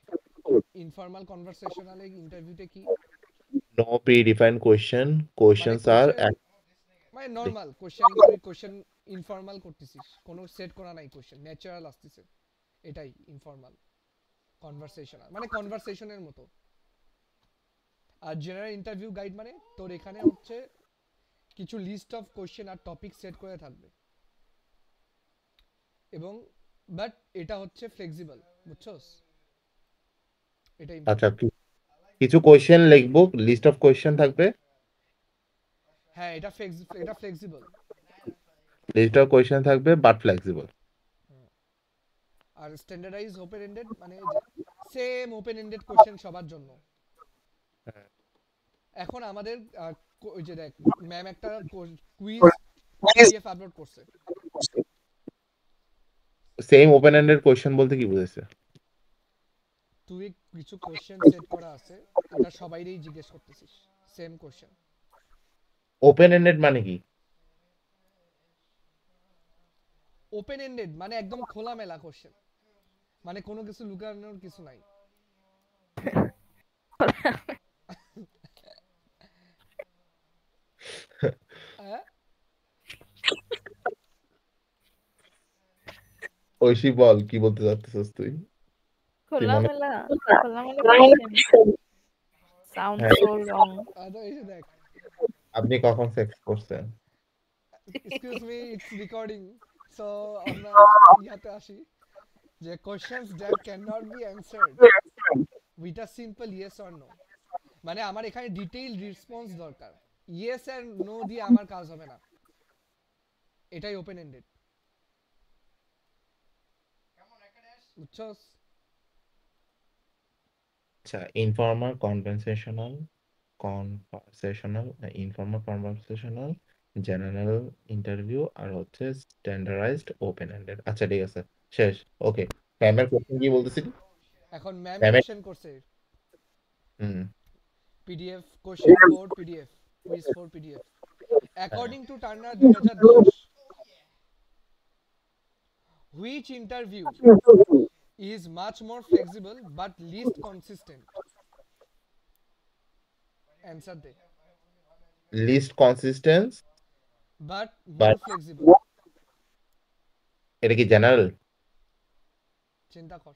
ইনফর্মাল কনভারসেশনাল ইন্টারভিউতে কি? No predefined question, questions আর মানে নরমাল কোশ্চেন, তুই কোশ্চেন ইনফর্মাল করতেছিস, কোনো সেট করা নাই কোশ্চেন, ন্যাচারাল আসতেছে, এটাই ইনফর্মাল কনভারসেশনাল, মানে কনভারসেশনের মতো। আর জেনারেল ইন্টারভিউ গাইড মানে তোর এখানে হচ্ছে কিছু লিস্ট অফ কোশ্চেন আর টপিক সেট করে থাকবে, এবং বাট এটা হচ্ছে ফ্লেক্সিবল, বুঝছস? এটাই। আচ্ছা কিছু কোয়েশ্চেন লিখবো, লিস্ট অফ কোয়েশ্চেন থাকবে। হ্যাঁ, এটা ফ্লেক্সিবল। লিস্ট অফ কোয়েশ্চেন থাকবে বাট ফ্লেক্সিবল। আর স্ট্যান্ডার্ডাইজ ওপেন এন্ডেড মানে সেম ওপেন এন্ডেড কোশ্চেন সবার জন্য। এখন আমাদের ওই যে দেখ, ম্যাম একটা কুইজ পিডিএফ আপলোড করছে। সেম ওপেন এন্ডেড কোয়েশ্চেন বলতে কি বুঝাইছে? তুই কিছু কোশ্চেন সেট করা আছে, এটা সবাইরই জিজ্ঞেস করতেছিস, সেম কোশ্চেন। ওপেন এন্ডেড মানে কি? ওপেন এন্ডেড মানে একদম খোলামেলা কোশ্চেন, মানে কোনো কিছু লুকানোর কিছু নাই। ঐশী বল, কি বলতে চাচ্ছিস তুই? খোলামেলা, খোলামেলা কোশ্চেন সাউন্ড সো রং। আচ্ছা, এই যে দেখ, আপনি কখন সেক্স করছেন? Excuse me, it's recording. So আমরা ইয়াতে আসি যে questions that can not be answered with a simple yes or no. মানে আমার এখানে ডিটেইল রেসপন্স দরকার, ইয়েস আর নো দিয়ে আমার কাজ হবে না, এটাই ওপেন এন্ডেড, বুঝছস? আচ্ছা, ইনফর্মাল কনভারসেশনাল, জেনারেল ইন্টারভিউ আর হচ্ছে স্ট্যান্ডার্ডাইজড ওপেন এন্ডেড। আচ্ছা ঠিক আছে, শেষ। ওকে, ম্যামের কোশ্চেন কি বলতেছিলি? এখন ম্যাম ম্যামের কোশ্চেন করছে হুম PDF question for PDF, quiz for PDF. According to Turner 2010, which interview is much more flexible but least consistent? Answer দে। Least consistence but more but flexible. এটা কি জেনারেল? চিন্তা কর।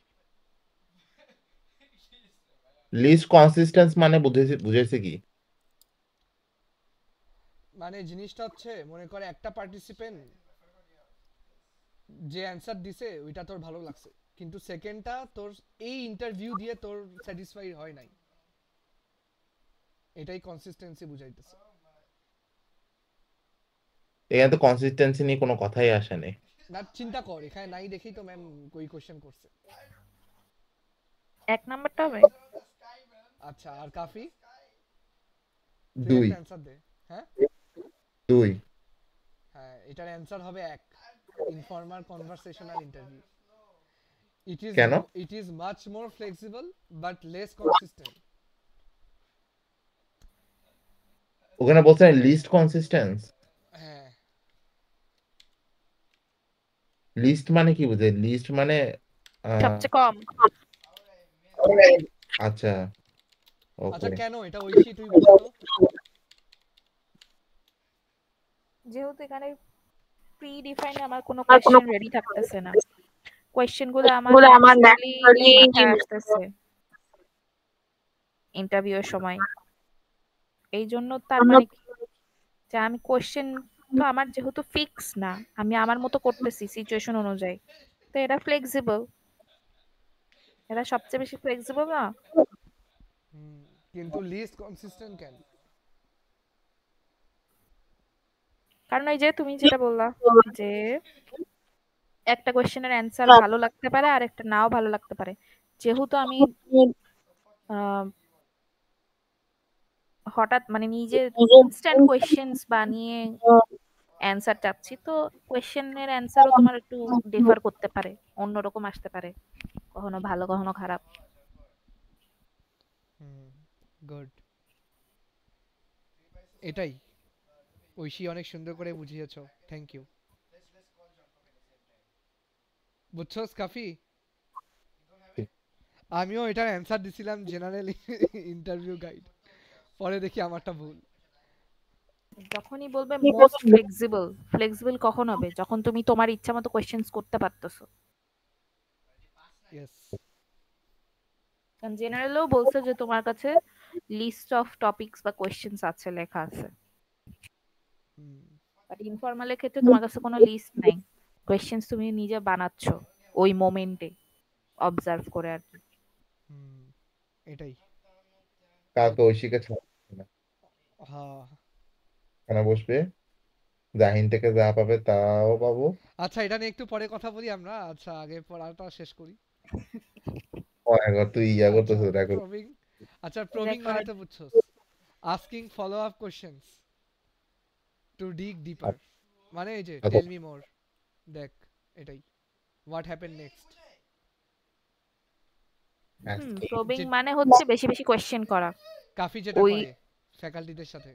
লিস্ট কনসিস্টেন্স মানে বুঝেছে কি? মানে জিনিসটা হচ্ছে মনে করে একটা পার্টিসিপেন্ট যে অ্যানসার দিছে ওইটা তোর ভালো লাগছে, কিন্তু সেকেন্ডটা তোর এই ইন্টারভিউ দিয়ে তোর স্যাটিসফাই হয় নাই, এটাই কনসিস্টেন্সি বুঝাইতেছে। এখানে তো কনসিস্টেন্সি নিয়ে কোনো কথাই আসে নাই। না চিন্তা কর, এখানে নাই দেখেই তো ম্যাম ওই কোশ্চেন করছে। 1 নাম্বারটা হবে। আচ্ছা আর কাফি, তুই 2 একটা অ্যানসার দে। হ্যাঁ 2 হ্যাঁ, এটার অ্যানসার হবে এক, ইনফর্মাল কনভারসেশনাল ইন্টারভিউ। কেন? It is much more flexible but less consistent. ওখানে বলছেন লিস্ট কনসিস্টেন্স। হ্যাঁ লিস্ট মানে কি বুঝে? লিস্ট মানে সবচেয়ে কম। আচ্ছা আচ্ছা ওকে। কেন এটা ঐশী তুই বুঝাতো। যেহেতু এখানে প্রি ডিফাইন আমার কোনো কোয়েশ্চেন রেডি থাকতেছে না, কোয়েশ্চেন গুলো আমার ন্যাচারালি মাথায় আসতেছে ইন্টারভিউয়ের সময়। এই জন্য তার মানে কি যে আমি কোয়েশ্চেন তো আমার যেহেতু ফিক্স না, আমি আমার মতো করতেছি সিচুয়েশন অনুযায়ী, তো এটা ফ্লেক্সিবল। এটা সবচেয়ে বেশি ফ্লেক্সিবল না? কিন্তু লিস্ট কনসিস্টেন্ট কেন? কারণ ওই যে তুমি যেটা বললা যে একটা কোয়েশ্চেনের অ্যান্সার ভালো লাগতে পারে আর একটা নাও ভালো লাগতে পারে। যেহেতু আমি আহ, হঠাৎ মানে নিজে ইনস্ট্যান্ট কোয়েশ্চেন্স বানিয়ে অ্যান্সার চাচ্ছি, তো কোয়েশ্চেনের অ্যান্সারও তোমার একটু ডিফার করতে পারে, অন্যরকম আসতে পারে, কখনো ভালো কখনো খারাপ। গুড, এটাই ঐশী অনেক সুন্দর করে বুঝিয়েছো, থ্যাংক ইউ। বুঝছস কাফি, আমিও এটার অ্যান্সার দিছিলাম জেনারেল ইন্টারভিউ গাইড, পরে দেখি আমারটা ভুল। যখনই বলবে মোস্ট ফ্লেক্সিবল, ফ্লেক্সিবল কখন হবে? যখন তুমি তোমার ইচ্ছা মতো কোয়েশ্চেন্স করতে পারতেছো। ইয়েস। কারণ জেনারেলও বলছে যে তোমার কাছে লিস্ট অফ টপিকস বা কোয়েশ্চেন্স আছে, লেখা আছে। বাট ইনফরমালের ক্ষেত্রে তোমার কাছে কোনো লিস্ট নাই, কোয়েশ্চেন্স তুমি নিজে বানাচ্ছ ওই মোমেন্টে অবজার্ভ করে আর কি। এটাই। কালকে ঐশীকে ছাড়বে না, হ্যাঁ খানা বসবে, জাহিন থেকে যা পাবে তাও পাবো। আচ্ছা এটা নিয়ে একটু পরে কথা বলি আমরা, আচ্ছা আগে পড়াটা শেষ করি। ও এখন তুই ইয়া আচ্ছা করতেছিস রেকর্ড। প্রবিং, আচ্ছা প্রবিং মানে রেকর্ড। তো বুঝছস, asking follow up questions to dig deeper, মানে এই যে আচ্ছা টেল মি মোর, দেখ এটাই, হোয়াট হ্যাপেন নেক্সট। প্রবিং মানে হচ্ছে বেশি বেশি কোয়েশ্চেন করা। কাফি যেটা ওই করে ফ্যাকাল্টিদের সাথে।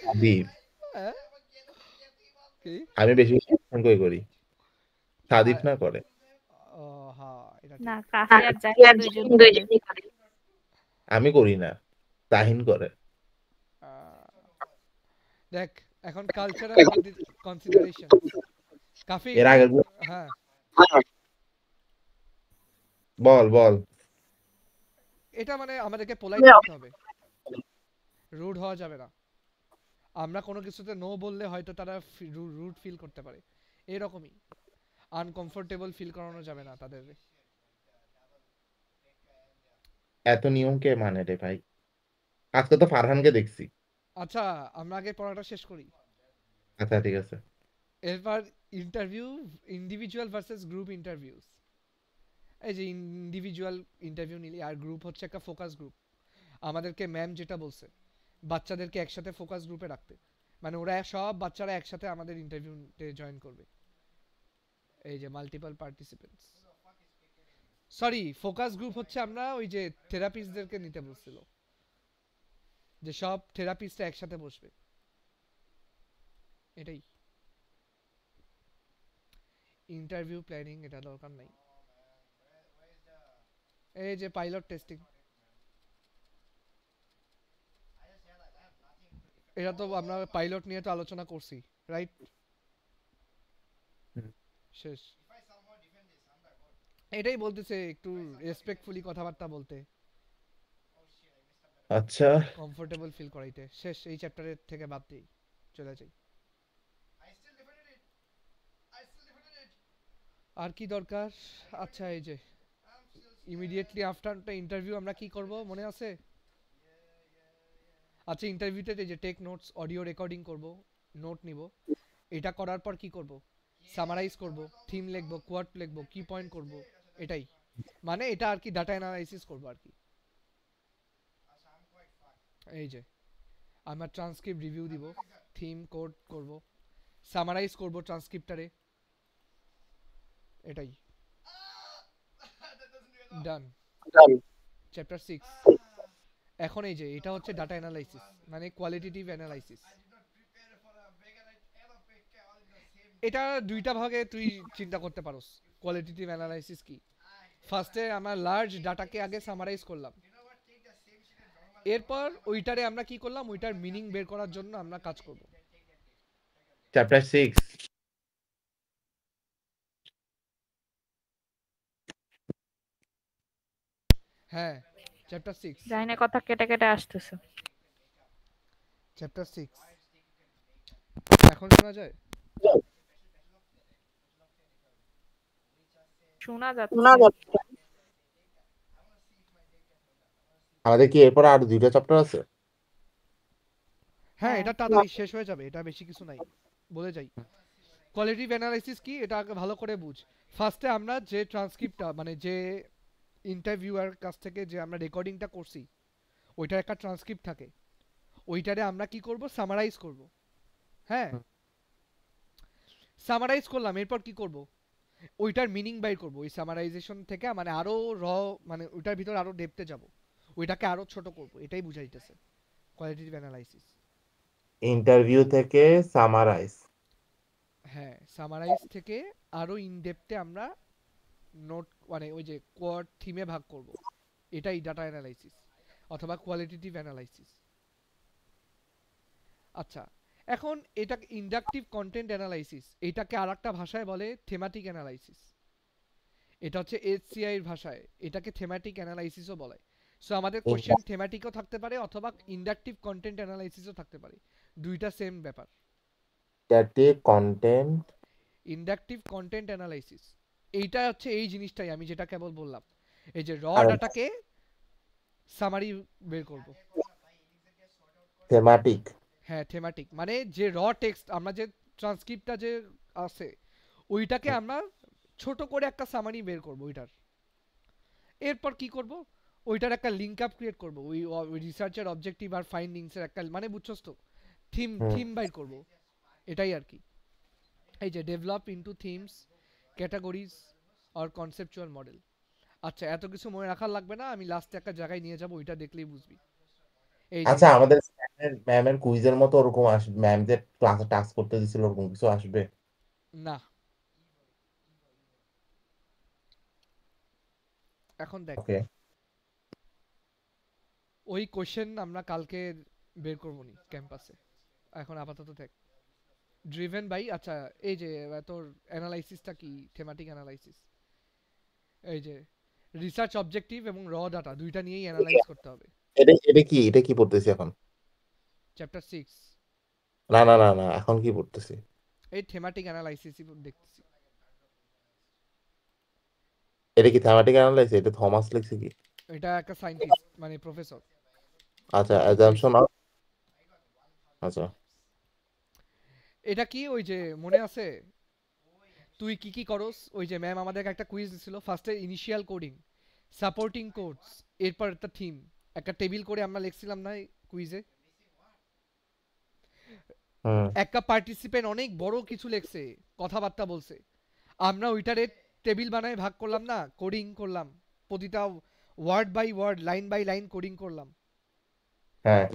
সাদিপ, হ্যাঁ? কি? আমি বেশি কোয়েশ্চেন করি, সাদিপ আ- না করে। ও হ্যাঁ এটা না, ঠিক। কাফি আর জাহিদ দুইজনই করে। আমি করি না, জাহিন করে। আহ, দেখ এখন কালচারাল কনসিডারেশন, কাফি এর তুই, আগে হ্যাঁ বল বল। এটা মানে আমাদেরকে পোলাইট থাকতে হবে, রুড হওয়া যাবে না। আমরা কোনো কিছুতে নো বললে হয়তো তারা রুড ফিল করতে পারে, এরকমই আনকমফোর্টেবল ফিল করানো যাবে না তাদের। এত নিয়ম কে মানে রে ভাই? আজকে তো ফারহানকে দেখছি। আচ্ছা আমরা আগে পড়াটা শেষ করি, আচ্ছা ঠিক আছে। এরপর interview, individual versus group interviews. এই যে ইন্ডিভিজুয়াল ইন্টারভিউ নিলি আর গ্রুপ হচ্ছে একটা ফোকাস গ্রুপ, আমাদেরকে ম্যাম যেটা বলছে বাচ্চাদেরকে একসাথে ফোকাস গ্রুপে রাখতে, মানে ওরা সব বাচ্চারা একসাথে আমাদের ইন্টারভিউতে জয়েন করবে। এই যে multiple participants, sorry focus group হচ্ছে আমরা ওই যে থেরাপিস্টদেরকে নিতে বলছিল, যে সব থেরাপিস্টরা একসাথে বসবে, এটাই ইন্টারভিউ প্ল্যানিং, এটা দরকার নাই। এই যে পাইলট টেস্টিং, এটা তো আমরা পাইলট নিয়ে তো আলোচনা করছি, রাইট? হুম। শেষ। এটাই বলতেছে একটু রেসপেক্টফুলি কথাবার্তা বলতে, আচ্ছা, কমফোর্টেবল ফিল করাইতে। শেষ, এই চ্যাপ্টারের থেকে বাদ দিই, চলে যাই। আর কি দরকার? আচ্ছা, এই যে ইমিডিয়েটলি আফটার ইন্টারভিউ আমরা কি করব মনে আছে? আচ্ছা, ইন্টারভিউতে এই যে টেক নোটস, অডিও রেকর্ডিং করব, নোট নিব। এটা করার পর কি করব? সামারাইজ করব, থিম লিখব, কোয়াট লিখব, কি পয়েন্ট করব, এটাই। মানে এটা আর কি ডাটা অ্যানালাইসিস করব আর কি। এই যে আমরা ট্রান্সক্রিপ্ট রিভিউ দিব, থিম কোড করব, সামারাইজ করব ট্রান্সক্রিপ্টারে, এটাই। ডান। চ্যাপ্টার 6। এখন এই যে এটা হচ্ছে ডাটা অ্যানালাইসিস, মানে কোয়ালিটেটিভ অ্যানালাইসিস। এটা দুইটা ভাগে তুই চিন্তা করতে পারোস। কোয়ালিটেটিভ অ্যানালাইসিস কি? ফার্স্টে আমরা লার্জ ডাটাকে আগে সামারাইজ করলাম, এরপর ওইটারে আমরা কি করলাম, ওইটার মিনিং বের করার জন্য আমরা কাজ করব। চ্যাপ্টার 6। হ্যাঁ, চ্যাপ্টার 6। জানি কথা কেটে কেটে আসতেছে। চ্যাপ্টার 6 এখন শোনা যায়? শোনা যাচ্ছে। আমাদের কি এরপর আর 2টা চ্যাপ্টার আছে? হ্যাঁ, হ্যাঁ, এটা তাড়াতাড়ি শেষ হয়ে যাবে, এটা বেশি কিছু নাই। বলে যাই, কোয়ালিটিভ অ্যানালাইসিস কি এটা আগে ভালো করে বুঝ। ফার্স্টে আমরা যে ট্রান্সক্রিপ্টটা, মানে যে ইন্টারভিউয়ার কাছ থেকে যে আমরা রেকর্ডিংটা করছি, ওইটার একটা ট্রান্সক্রিপ্ট থাকে, ওইটারে আমরা কি করব, সামারাইজ করব। হ্যাঁ, হুম। সামারাইজ করলাম, এরপর কি করব, ওইটার মিনিং বাইর করব। ওই সামারাইজেশন থেকে মানে আরো মানে ওইটার ভিতর আরো ডেপথে যাব, ওইটাকে আরো ছোট করব, এটাই বুঝাইতেছে কোয়ালিটিভ অ্যানালাইসিস। ইন্টারভিউ থেকে সামারাইজ। হ্যাঁ, সামারাইজ থেকে আরো ইন ডেপথে আমরা নোট, মানে ওই যে কোয়াড থিমে ভাগ করব, এটাই ডাটা অ্যানালাইসিস অথবা কোয়ালিটেটিভ অ্যানালাইসিস। আচ্ছা, এখন এটা ইন্ডাকটিভ কন্টেন্ট অ্যানালাইসিস, এটাকে আরেকটা ভাষায় বলে থেমাটিক অ্যানালাইসিস। এটা হচ্ছে এইচসিআই এর ভাষায় এটাকে থেমাটিক অ্যানালাইসিসও বলে। সো আমাদের কোশ্চেন থেমাটিকও থাকতে পারে অথবা ইন্ডাকটিভ কন্টেন্ট অ্যানালাইসিসও থাকতে পারে, দুইটা সেম ব্যাপার। Static content. Inductive content analysis এইটা হচ্ছে এই জিনিসটাই আমি যেটা কেবল বললাম, এই যে র আর ডাটাকে সামারি বের করব। থেমাটিক। হ্যাঁ, থেমাটিক মানে যে র টেক্সট, আমরা যে ট্রান্সক্রিপ্টটা যে আছে ওইটাকে আমরা ছোট করে একটা সামারি বের করব ওইটার। এরপর কি করব, ওইটার একটা লিঙ্ক আপ ক্রিয়েট করব, ওই রিসার্চের অবজেক্টিভ আর ফাইন্ডিংস এর একটা, মানে বুঝছস তো, থিম হুম। থিম বাইর করব, এটাই আর কি। এই যে ডেভেলপ ইনটু থিমস, ক্যাটাগরিজ আর কনসেপচুয়াল মডেল। আচ্ছা, এত কিছু মনে রাখার লাগবে না, আমি লাস্টে একটা জায়গায় নিয়ে যাব, ওইটা দেখলেই বুঝবি। এই যে আচ্ছা, আমাদের ম্যামের কুইজের মতো ওরকম আসবে? ম্যাম যে ক্লাসে টাস্ক করতে দিছিল ওরকম কিছু আসবে? না, এখন দেখ, ওকে। ওই কোশ্চেন আমরা কালকে বের করবো নি ক্যাম্পাসে, এখন আপাতত দেখ ড্রিভেন বাই। আচ্ছা, এই যে তোর অ্যানালাইসিসটা কি, থেমাটিক অ্যানালাইসিস, এই যে রিসার্চ অবজেক্টিভ এবং র ডাটা দুইটা নিয়েই অ্যানালাইজ করতে হবে। এটা কি পড়তেছি এখন? চ্যাপ্টার 6, না, না, না, না, এখন কি পড়তেছি? এই থেমাটিক অ্যানালাইসিসই দেখতেছি। এটা কি থ্যামাটিক অ্যানালাইসিস? এটা থমাস লিখছে কি? এটা একটা সায়েন্টিস্ট, মানে প্রফেসর আচ্ছা, লিখছে। Assumption of. আচ্ছা। এটা কি ওই যে মনে আছে তুই কি কি করস, ওই যে ম্যাম আমাদেরকে একটা কুইজ দিছিল, ফার্স্টে ইনিশিয়াল কোডিং, সাপোর্টিং কোডস, এরপর একটা থিম, একটা টেবিল করে আমরা লিখছিলাম না কুইজে। হুম। একটা পার্টিসিপেন্ট অনেক বড় কিছু লিখছে, কথাবার্তা বলছে, আমরা ওইটারে টেবিল বানায় ভাগ করলাম না, কোডিং করলাম, প্রতিটা word by word, line by line coding করলাম, হ্যাঁ।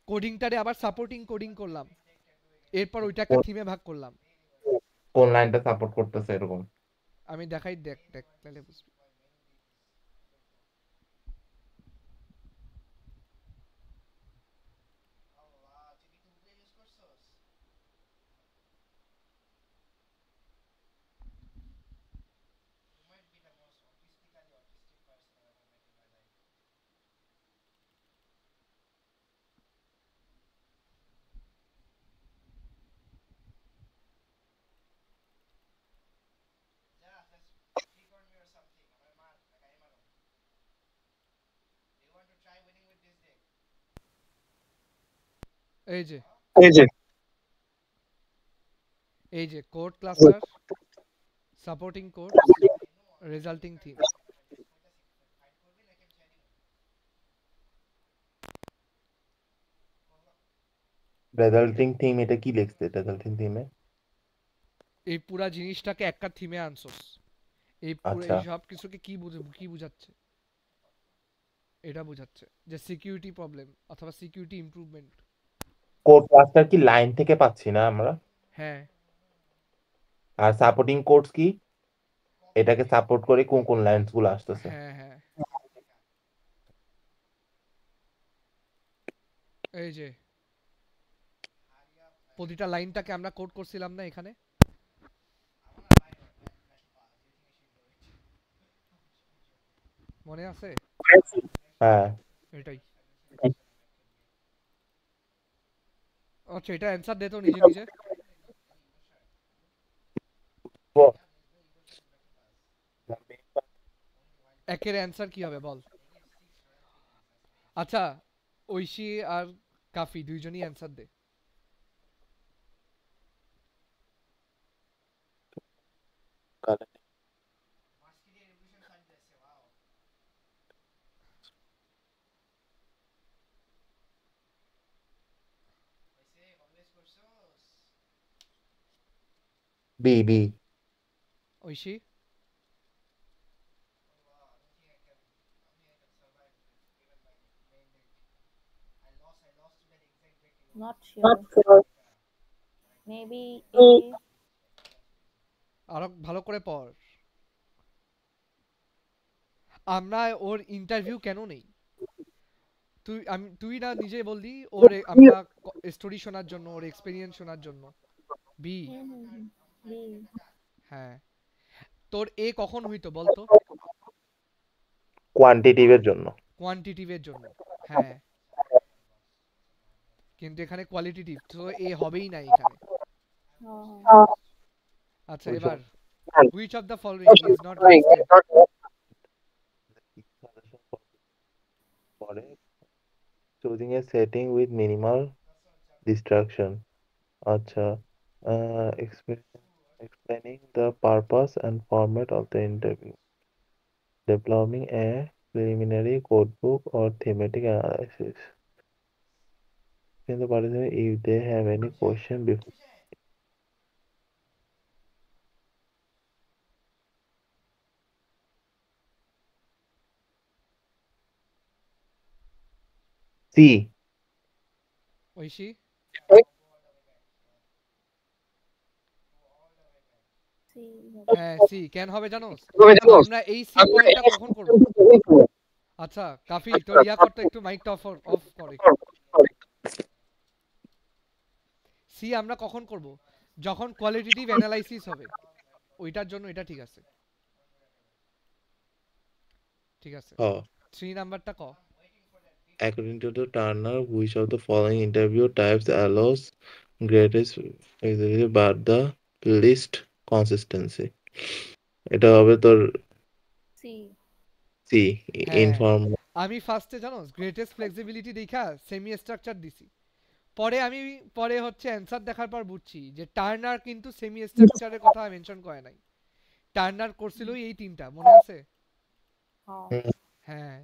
কোডিংটারে আবার সাপোর্টিং কোডিং করলাম, এরপর ওইটা একটা কোন থিমে ভাগ করলাম। কোন লাইনটা সাপোর্ট করতেছে এরকম? আমি দেখাই, দেখ দেখ তাহলে বুঝবি। এই যে এই যে এই যে code cluster, supporting codes, resulting theme. Resulting theme, এটা কি লিখছে রেজাল্টিং থিমে? এই পুরা জিনিসটাকে একটা থিমে আনছোস। এই পুরো আচ্ছা, এই সব কিছুকে কি বুঝাচ্ছে? এটা বুঝাচ্ছে যে সিকিউরিটি প্রবলেম অথবা সিকিউরিটি ইমপ্রুভমেন্ট। কোড ক্লাস্টার কি লাইন থেকে পাচ্ছি না আমরা? হ্যাঁ আর সাপোর্টিং কোডস কি? এটাকে সাপোর্ট করে কোন কোন লাইনস গুলো আসতেছে? হ্যাঁ হ্যাঁ এই যে প্রতিটা লাইনটাকে আমরা কোড করছিলাম না এখানে? মনে আছে? হ্যাঁ, এটাই। আচ্ছা এটা অ্যান্সার দে তো নিজে নিজে। একের অ্যান্সার কি হবে বল? আচ্ছা ঐশী আর কাফি দুইজনই অ্যান্সার দে। B B. Oishi Not sure. Maybe A. আরো ভালো করে পড়। আমরা ওর ইন্টারভিউ কেন নেই? তুই না নিজে বললি ওর আমরা স্টোরি শোনার জন্য, ওর এক্সপেরিয়েন্স শোনার জন্য। বি। B. হ্যাঁ তোর এ কখন হইতো বলতো? কোয়ান্টিটিভের জন্য। কোয়ান্টিটিভের জন্য। হ্যাঁ কিন্তু এখানে কোয়ালিটিটিভ, তো এ হবেই না এখানে। Oh. আচ্ছা ওই এবার সব which of the following is not listed? পরে choosing a setting with minimal distraction. আচ্ছা, explaining the purpose and format of the interview, developing a preliminary codebook or thematic analysis. In the participant, if they have any question before. C. Oishi C. হ্যাঁ C কেন হবে জানোস? আমরা এই C পয়েন্টটা কখন করব? আচ্ছা কাফি তোর ইয়া করতে একটু মাইকটা অফ অফ কর একটু। সি আমরা কখন করব? যখন কোয়ালিটেটিভ অ্যানালাইসিস হবে, ওইটার জন্য এটা ঠিক আছে। ঠিক আছে Oh. 3 নাম্বারটা ক। According to the Turner, which of the following interview types allows greatest flexibility but the least consistency? এটা হবে তোর C. সি, হ্যাঁ ইনফর্ম। আমি ফার্স্টে জানোস গ্রেটেস্ট ফ্লেক্সিবিলিটি দেখা সেমি স্ট্রাকচার দিছি। পরে হচ্ছে অ্যানসার দেখার পর বুঝছি যে টার্নার কিন্তু সেমি স্ট্রাকচারের কথা মেনশন করে নাই। টার্নার করছিল এই তিনটা, মনে আছে? Oh. হ্যাঁ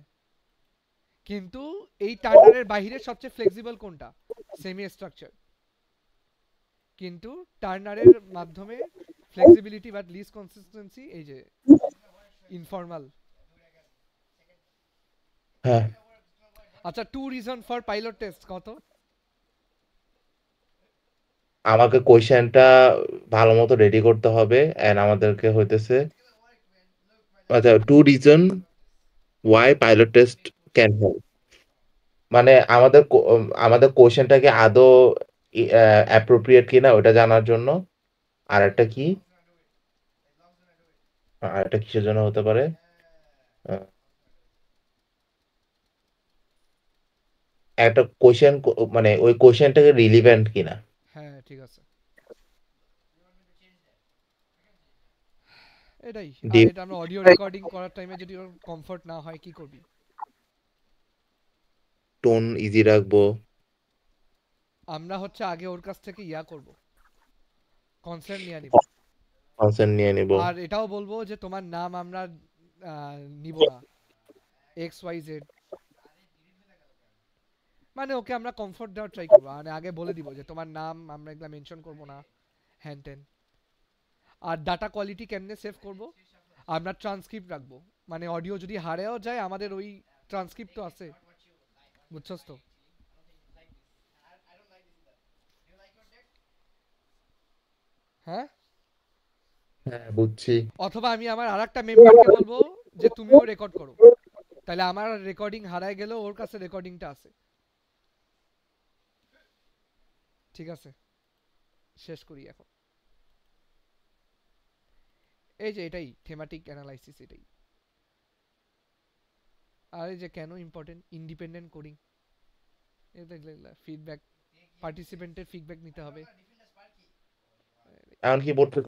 কিন্তু এই টার্নারের বাইরে সবচেয়ে ফ্লেক্সিবল কোনটা? Semi structure. কিন্তু টার্নারের মাধ্যমে ফ্লেক্সিবিলিটি বাট লিস্ট কনসিস্টেন্সি এই যে ইনফর্মাল। হ্যাঁ, আচ্ছা two reason for pilot test কত? আমাকে কোয়েশ্চেনটা ভালো মতো রেডি করতে হবে এন্ড আমাদেরকে হইতেছে আচ্ছা, two reason why pilot test can help, মানে আমাদের কোয়েশ্চেনটাকে আদৌ অ্যাপ্রোপ্রিয়েট কিনা ওটা জানার জন্য। আর একটা কি, আর একটা কিসের জন্য হতে পারে? আহ, একটা কোয়েশ্চেন, মানে ওই কোয়েশ্চেনটাকে রিলিভেন্ট কিনা। হ্যাঁ ঠিক আছে এটাই। আর এটা আমরা অডিও রেকর্ডিং করার টাইমে যদি ওর কমফর্ট না হয় কি করবি? টোন ইজি রাখবো। আমরা হচ্ছে আগে ওর কাছ থেকে ইয়া করব, কনসেন্ট নিয়ে নিব, কনসেন্ট নিয়ে নিব। আর এটাও বলবো যে তোমার নাম আমরা নিব না, এক্স ওয়াই জেড, মানে ওকে আমরা কমফোর্ট দেওয়ার ট্রাই করবো, মানে আগে বলে দিব যে তোমার নাম আমরা এগুলা মেনশন করব না, হ্যান টেন। আর ডাটা কোয়ালিটি কেমনে সেভ করব, আমরা ট্রান্সক্রিপ্ট রাখবো, মানে অডিও যদি হারেও যায় আমাদের ওই ট্রান্সক্রিপ্ট তো আছে, বুঝছস তো? হ্যাঁ, হ্যাঁ বুঝছি। অথবা আমি আমার আরেকটা মেম্বারকে বলবো যে তুমিও রেকর্ড করো, তাহলে আমার রেকর্ডিং হারায় গেলেও ওর কাছে রেকর্ডিংটা আছে। ঠিক আছে, শেষ করি এখন। এই যে এটাই থিমেটিক অ্যানালাইসিস, এটাই। আর এই যে কেন ইম্পর্টেন্ট ইন্ডিপেন্ডেন্ট কোডিং, এগুলা ফিডব্যাক, পার্টিসিপেন্টের ফিডব্যাক নিতে হবে। এখন কি পড়তে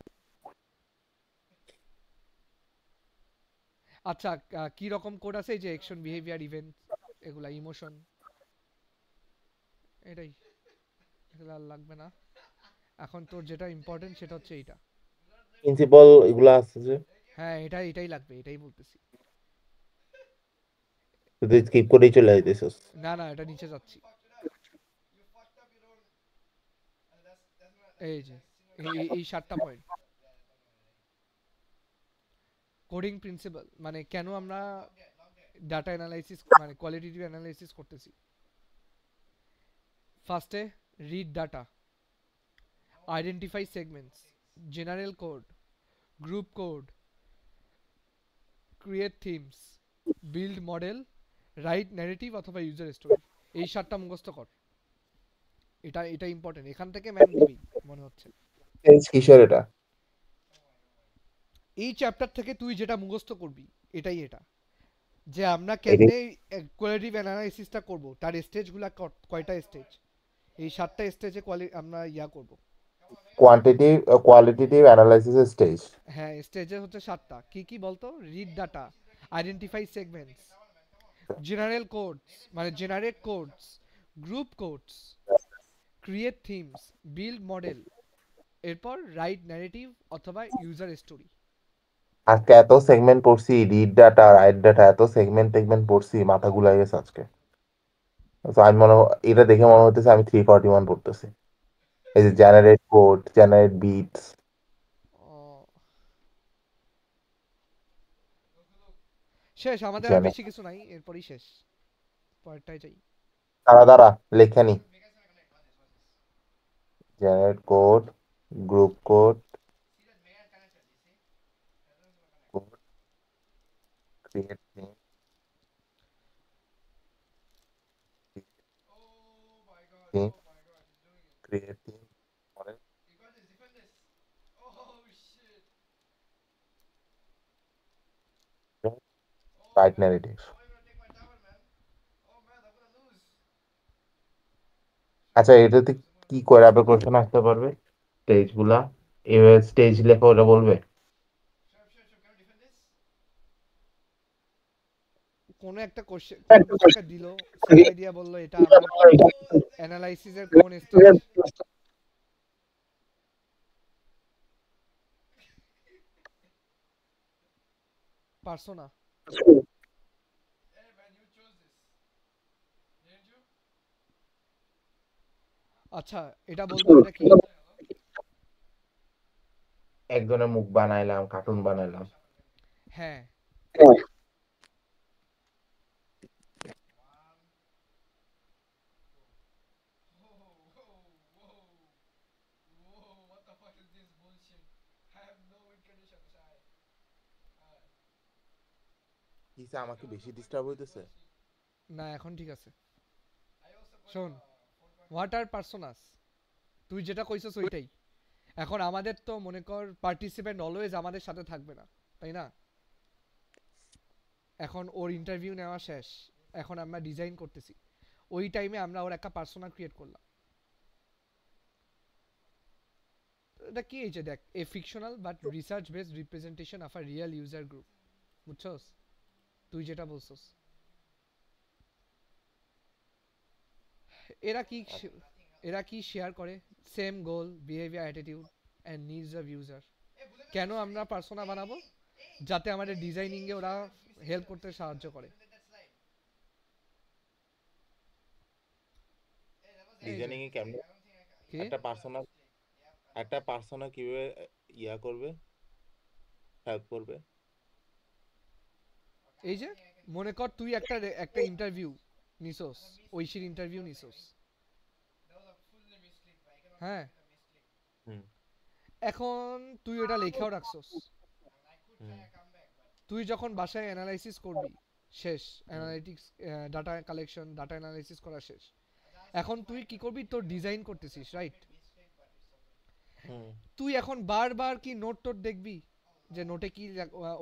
আচ্ছা, কি রকম কোড আছে, এই যে অ্যাকশন, বিহেভিয়ার, ইভেন্ট, এগুলা ইমোশন, এটাই, এগুলা আর লাগবে না। এখন তোর যেটা ইম্পর্টেন্ট সেটা হচ্ছে এইটা। প্রিন্সিপাল এগুলা আছে যে হ্যাঁ, এটাই লাগবে, এটাই বলতেছি। তুই স্কিপ করেই চলে যাইতেছিস। না না, এটা নিচে যাচ্ছি, এই যে এই 7টা পয়েন্ট। কোডিং প্রিন্সিপাল মানে কেন আমরা ডাটা অ্যানালাইসিস মানে কোয়ালিটেটিভ অ্যানালাইসিস করতেছি। ফার্স্টে read data, identify segments, general code, group code, create themes, build model, right narrative অথবা ইউজার স্টোরি। এই 7টা মুখস্থ কর, এটা ইম্পর্টেন্ট, এখান থেকে ম্যাম দিবি মনে হচ্ছে। চেঞ্জ কিসের এটা? এই চ্যাপ্টার থেকে তুই যেটা মুখস্থ করবি এটাই, এটা যে আমরা এটি কেমনে কোয়ালিটিভ অ্যানালাইসিসটা করব, তার স্টেজগুলো কয়টা স্টেজ, এই 7টা স্টেজে আমরা ইয়া করব। Quantitative qualitative analysis stage. হ্যাঁ, স্টেজে হচ্ছে 7টা, কি কি বলতো? Read data, identify segments, general codes মানে generate codes, group codes, create themes, build model, এরপর রাইট ন্যারেটিভ অথবা ইউজার স্টোরি। আজকে এত সেগমেন্ট পড়ছি, রিড ডাটা, রাইট ডাটা, এত সেগমেন্ট পড়ছি, মাথা গুলাই গেছে আজকে। তো আমি এটা দেখে মনে হতেছে আমি 341 পড়তেছি। এই যে জেনারেট কোড, জেনারেট বিটস, শেষ, আমাদের আর বেশি কিছু নাই, এরপরই শেষ, পরেরটাই যাই। দাঁড়া লেখা নি। Generate code, group code, create theme, create theme, right narrative. আচ্ছা, এটাতে কি করে আবার কোশ্চেন আসতে পারবে? স্টেজ গুলা এবার স্টেজ লেখা ওটা বলবে। কোন একটা কোশ্চেন, কোন কিছু একটা দিল, সাপ্লাই দিয়া বললো এটা আমার অ্যানালাইসিসের কোন স্টেজ। পারসোনা। আচ্ছা, এটা বলবো এটা কি? একজনের মুখ বানাইলাম, কার্টুন বানাইলাম। হ্যাঁ, কিসে আমাকে বেশি ডিস্টার্ব হইতেছে? না এখন ঠিক আছে। শোন, হোয়াট আর পারসোনাস, তুই যেটা কইছস ওইটাই। এখন আমাদের তো মনে কর পার্টিসিপেন্ট অলওয়েজ আমাদের সাথে থাকবে না, তাই না? এখন ওর ইন্টারভিউ নেওয়া শেষ, এখন আমরা ডিজাইন করতেছি, ওই টাইমে আমরা ওর একটা পার্সোনা ক্রিয়েট করলাম। এটা কি, এই যে দেখ, এ fictional but research based representation of a real user group, বুঝছস তুই যেটা বলছস? এরা কি এরা কি শেয়ার করে? Same goal, behaviour, attitude and needs of user. কেন আমরা পার্সোনা বানাবো? যাতে আমাদের ডিজাইনিং এ ওরা হেল্প করতে সাহায্য করে। এই যে ডিজাইনিং এ কেমনে কি একটা পার্সোনা কিভাবে ইয়া করবে, হেল্প করবে? এই যে মনে কর তুই একটা ইন্টারভিউ নিছোস, ঐশীর ইন্টারভিউ নিছোস, হ্যাঁ, হুম এখন তুই ওটা লেখাও রাখছোস। হুম তুই যখন বাসায় অ্যানালাইসিস করবি, শেষ হুম analytics, data collection, data analysis করা শেষ। এখন তুই কি করবি? তোর ডিজাইন করতেছিস, রাইট? হুম তুই এখন বারবার কি নোট টোট দেখবি যে নোটে কি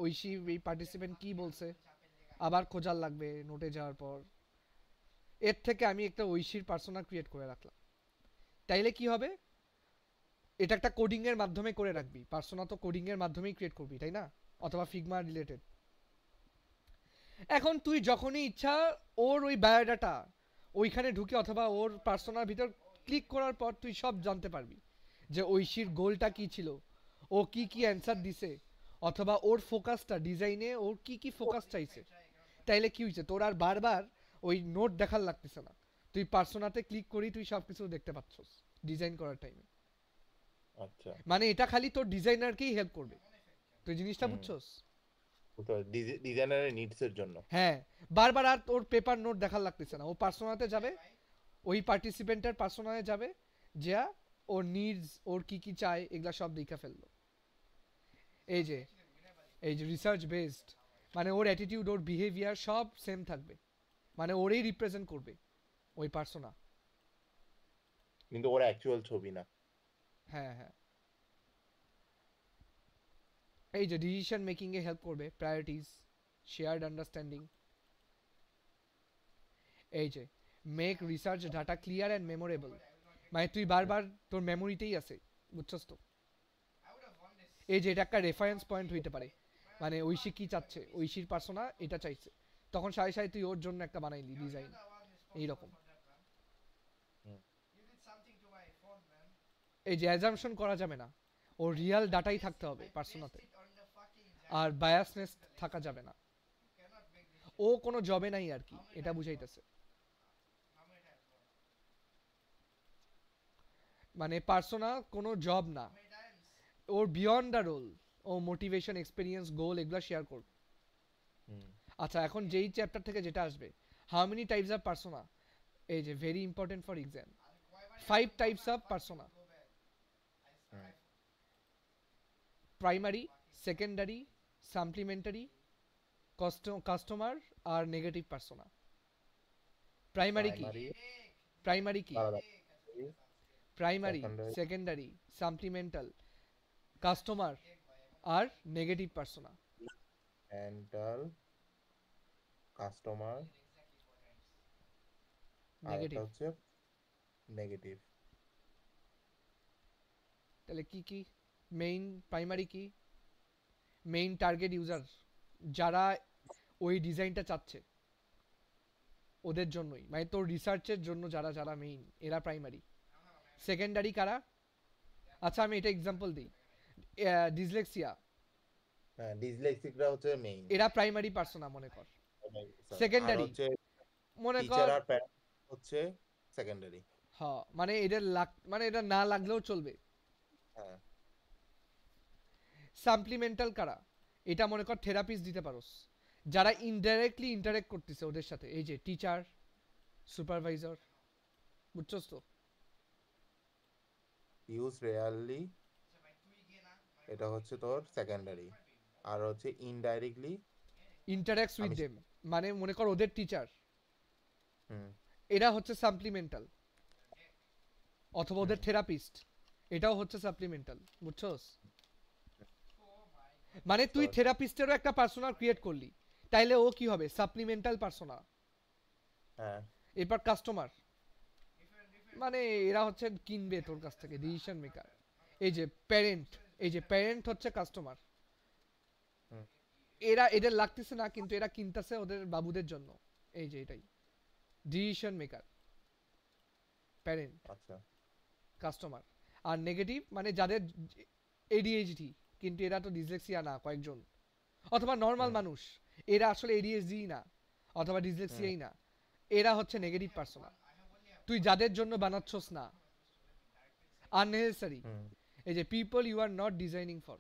ঐশী এই পার্টিসিপেন্ট কি বলছে, আবার খোঁজার লাগবে নোটে যাওয়ার পর। এর থেকে আমি একটা ঐশীর পার্সোনা ক্রিয়েট করে রাখলাম, তাইলে কি হবে? এটা একটা কোডিং এর মাধ্যমে করে রাখবি, পার্সোনা তো কোডিং এর মাধ্যমেই ক্রিয়েট করবি, তাই না? অথবা ফিগমা রিলেটেড। এখন তুই যখনই ইচ্ছা ওর ওই বায়োডাটা ওইখানে ঢুকে অথবা ওর পার্সোনার ভিতর ক্লিক করার পর তুই সব জানতে পারবি যে ঐশীর গোলটা কি ছিল, ও কি কি অ্যান্সার দিছে, অথবা ওর ফোকাসটা ডিজাইনে ওর কি কি ফোকাস চাইছে। তাইলে কি হয়েছে, তোর আর বারবার ওই নোট দেখার লাগতেছে না, তুই পার্সোনাতে ক্লিক করি তুই সবকিছু দেখতে পাচ্ছস ডিজাইন করার টাইমে। আচ্ছা মানে এটা খালি তোর ডিজাইনারকেই হেল্প করবে, তুই জিনিসটা হুম বুঝছস? ডিজাইনারের নিডস এর জন্য। হ্যাঁ, বারবার আর তোর পেপার নোট দেখার লাগতেছে না, ও পার্সোনাতে যাবে, ওই পার্টিসিপেন্টের পার্সোনায় যাবে, যা ওর নিডস, ওর কি কি চায় এগুলা সব দেখা ফেললো। এই যে রিসার্চ বেসড, মানে ওর অ্যাটিটিউড, ওর বিহেভিয়ার সব সেম থাকবে, মানে ওরেই রিপ্রেজেন্ট করবে ওই পার্সোনা। কিন্তু ওর অ্যাকচুয়াল ছবি না। হ্যাঁ হ্যাঁ, এই যে ডিসিশন মেকিং এ হেল্প করবে, প্রায়োরিটিজ, শেয়ার্ড আন্ডারস্ট্যান্ডিং। এই যে make research data clear and memorable, মানে তুই বারবার তোর মেমোরিতেই আছে, বুঝছস তো? এই যে এটা একটা রেফারেন্স পয়েন্ট হইতে পারে, মানে ঐশী কি চাচ্ছে, ঐশীর পার্সোনা এটা চাইছে, তখন সাথে সাথে তুই ওর জন্য একটা বানাইলি ডিজাইন এইরকম। হুম এই যে অ্যাজাম্পশন করা যাবে না, ও রিয়েল ডাটাই থাকতে হবে পার্সোনাতে, আর বায়াসনেস থাকা যাবে না, ও কোনো জবে নাই আর কি, এটা বুঝাইতেছে। মানে পার্সোনা কোনো জব না, ওর বিয়ন্ড দ্য রোল, ও মোটিভেশন, এক্সপিরিয়েন্স, গোল এগুলো শেয়ার করবে। হুম আচ্ছা, এখন যেই চ্যাপ্টার থেকে যেটা আসবে, how many types of persona, এই যে very important for exam, 5 types of persona: হুম প্রাইমারি, সেকেন্ডারি, সাপ্লিমেন্টারি, কাস্টমার আর নেগেটিভ পার্সোনা। প্রাইমারি কি? প্রাইমারি প্রাইমারি কি? আলাদা, primary, secondary secondary, supplemental, customer আর নেগেটিভ পার্সোনা। মেন্টাল, কাস্টমার, আর একটা নেগেটিভ। হচ্ছে নেগেটিভ। তাহলে কি কি? মেইন প্রাইমারি কি? মেইন টার্গেট ইউজার, যারা ওই ডিজাইনটা চাচ্ছে ওদের জন্যই, মানে তোর রিসার্চের জন্য যারা যারা মেইন, এরা প্রাইমারি। সেকেন্ডারি কারা? আচ্ছা আমি এটা এক্সাম্পল দিই, ডিসলেক্সিয়া, হ্যাঁ ডিসলেক্সিকরা হচ্ছে মেইন, এরা প্রাইমারি পার্সোনা মনে কর। আর সেকেন্ডারি হচ্ছে মনে টিচার কর, আর প্যারেন্ট হচ্ছে সেকেন্ডারি। হ্যাঁ মানে এদের মানে এটা না লাগলেও চলবে। হ্যাঁ সাপ্লিমেন্টাল কারা? এটা মনে কর থেরাপিস্ট দিতে পারোস, যারা ইনডাইরেক্টলি ইন্টারেক্ট করতেছে ওদের সাথে, এই যে টিচার, সুপারভাইজার, বুঝছস তো? ইউজ রেয়ারলি, এটা হচ্ছে তোর সেকেন্ডারি। আর হচ্ছে ইনডাইরেক্টলি ইন্টারেক্টস উইথ আমি দেম, মানে মনে কর ওদের টিচার, হুম এরা হচ্ছে সাপ্লিমেন্টাল, অথবা ওদের হুম থেরাপিস্ট, এটাও হচ্ছে সাপ্লিমেন্টাল, বুঝছস? মানে তুই বুঝতে পারছি। থেরাপিস্টেরও একটা পার্সোনা ক্রিয়েট করলি, তাইলে ও কি হবে? Supplemental persona. হ্যাঁ এরপর কাস্টমার, মানে এরা হচ্ছে কিনবে তোর কাছ থেকে, ডিসিশন মেকার। এই যে প্যারেন্ট, এই যে প্যারেন্ট হচ্ছে কাস্টমার, হুম এরা এদের লাগতেছে না কিন্তু এরা কিনতেছে ওদের বাবুদের জন্য, এই যে এটাই ডিসিশন মেকার। প্যারেন্ট আচ্ছা কাস্টমার। আর নেগেটিভ মানে যাদের এডিএইচডি কিন্তু এরা তো ডিসলেক্সিয়া না কয়েকজন, অথবা নর্মাল হুম মানুষ, এরা আসলে এডিএইচডি না অথবা হুম ডিসলেক্সিয়াই না, এরা হচ্ছে নেগেটিভ পার্সোনা। তুই যাদের জন্য বানাচ্ছস না, আননেসেসারি, হুম এই যে people you are not designing for,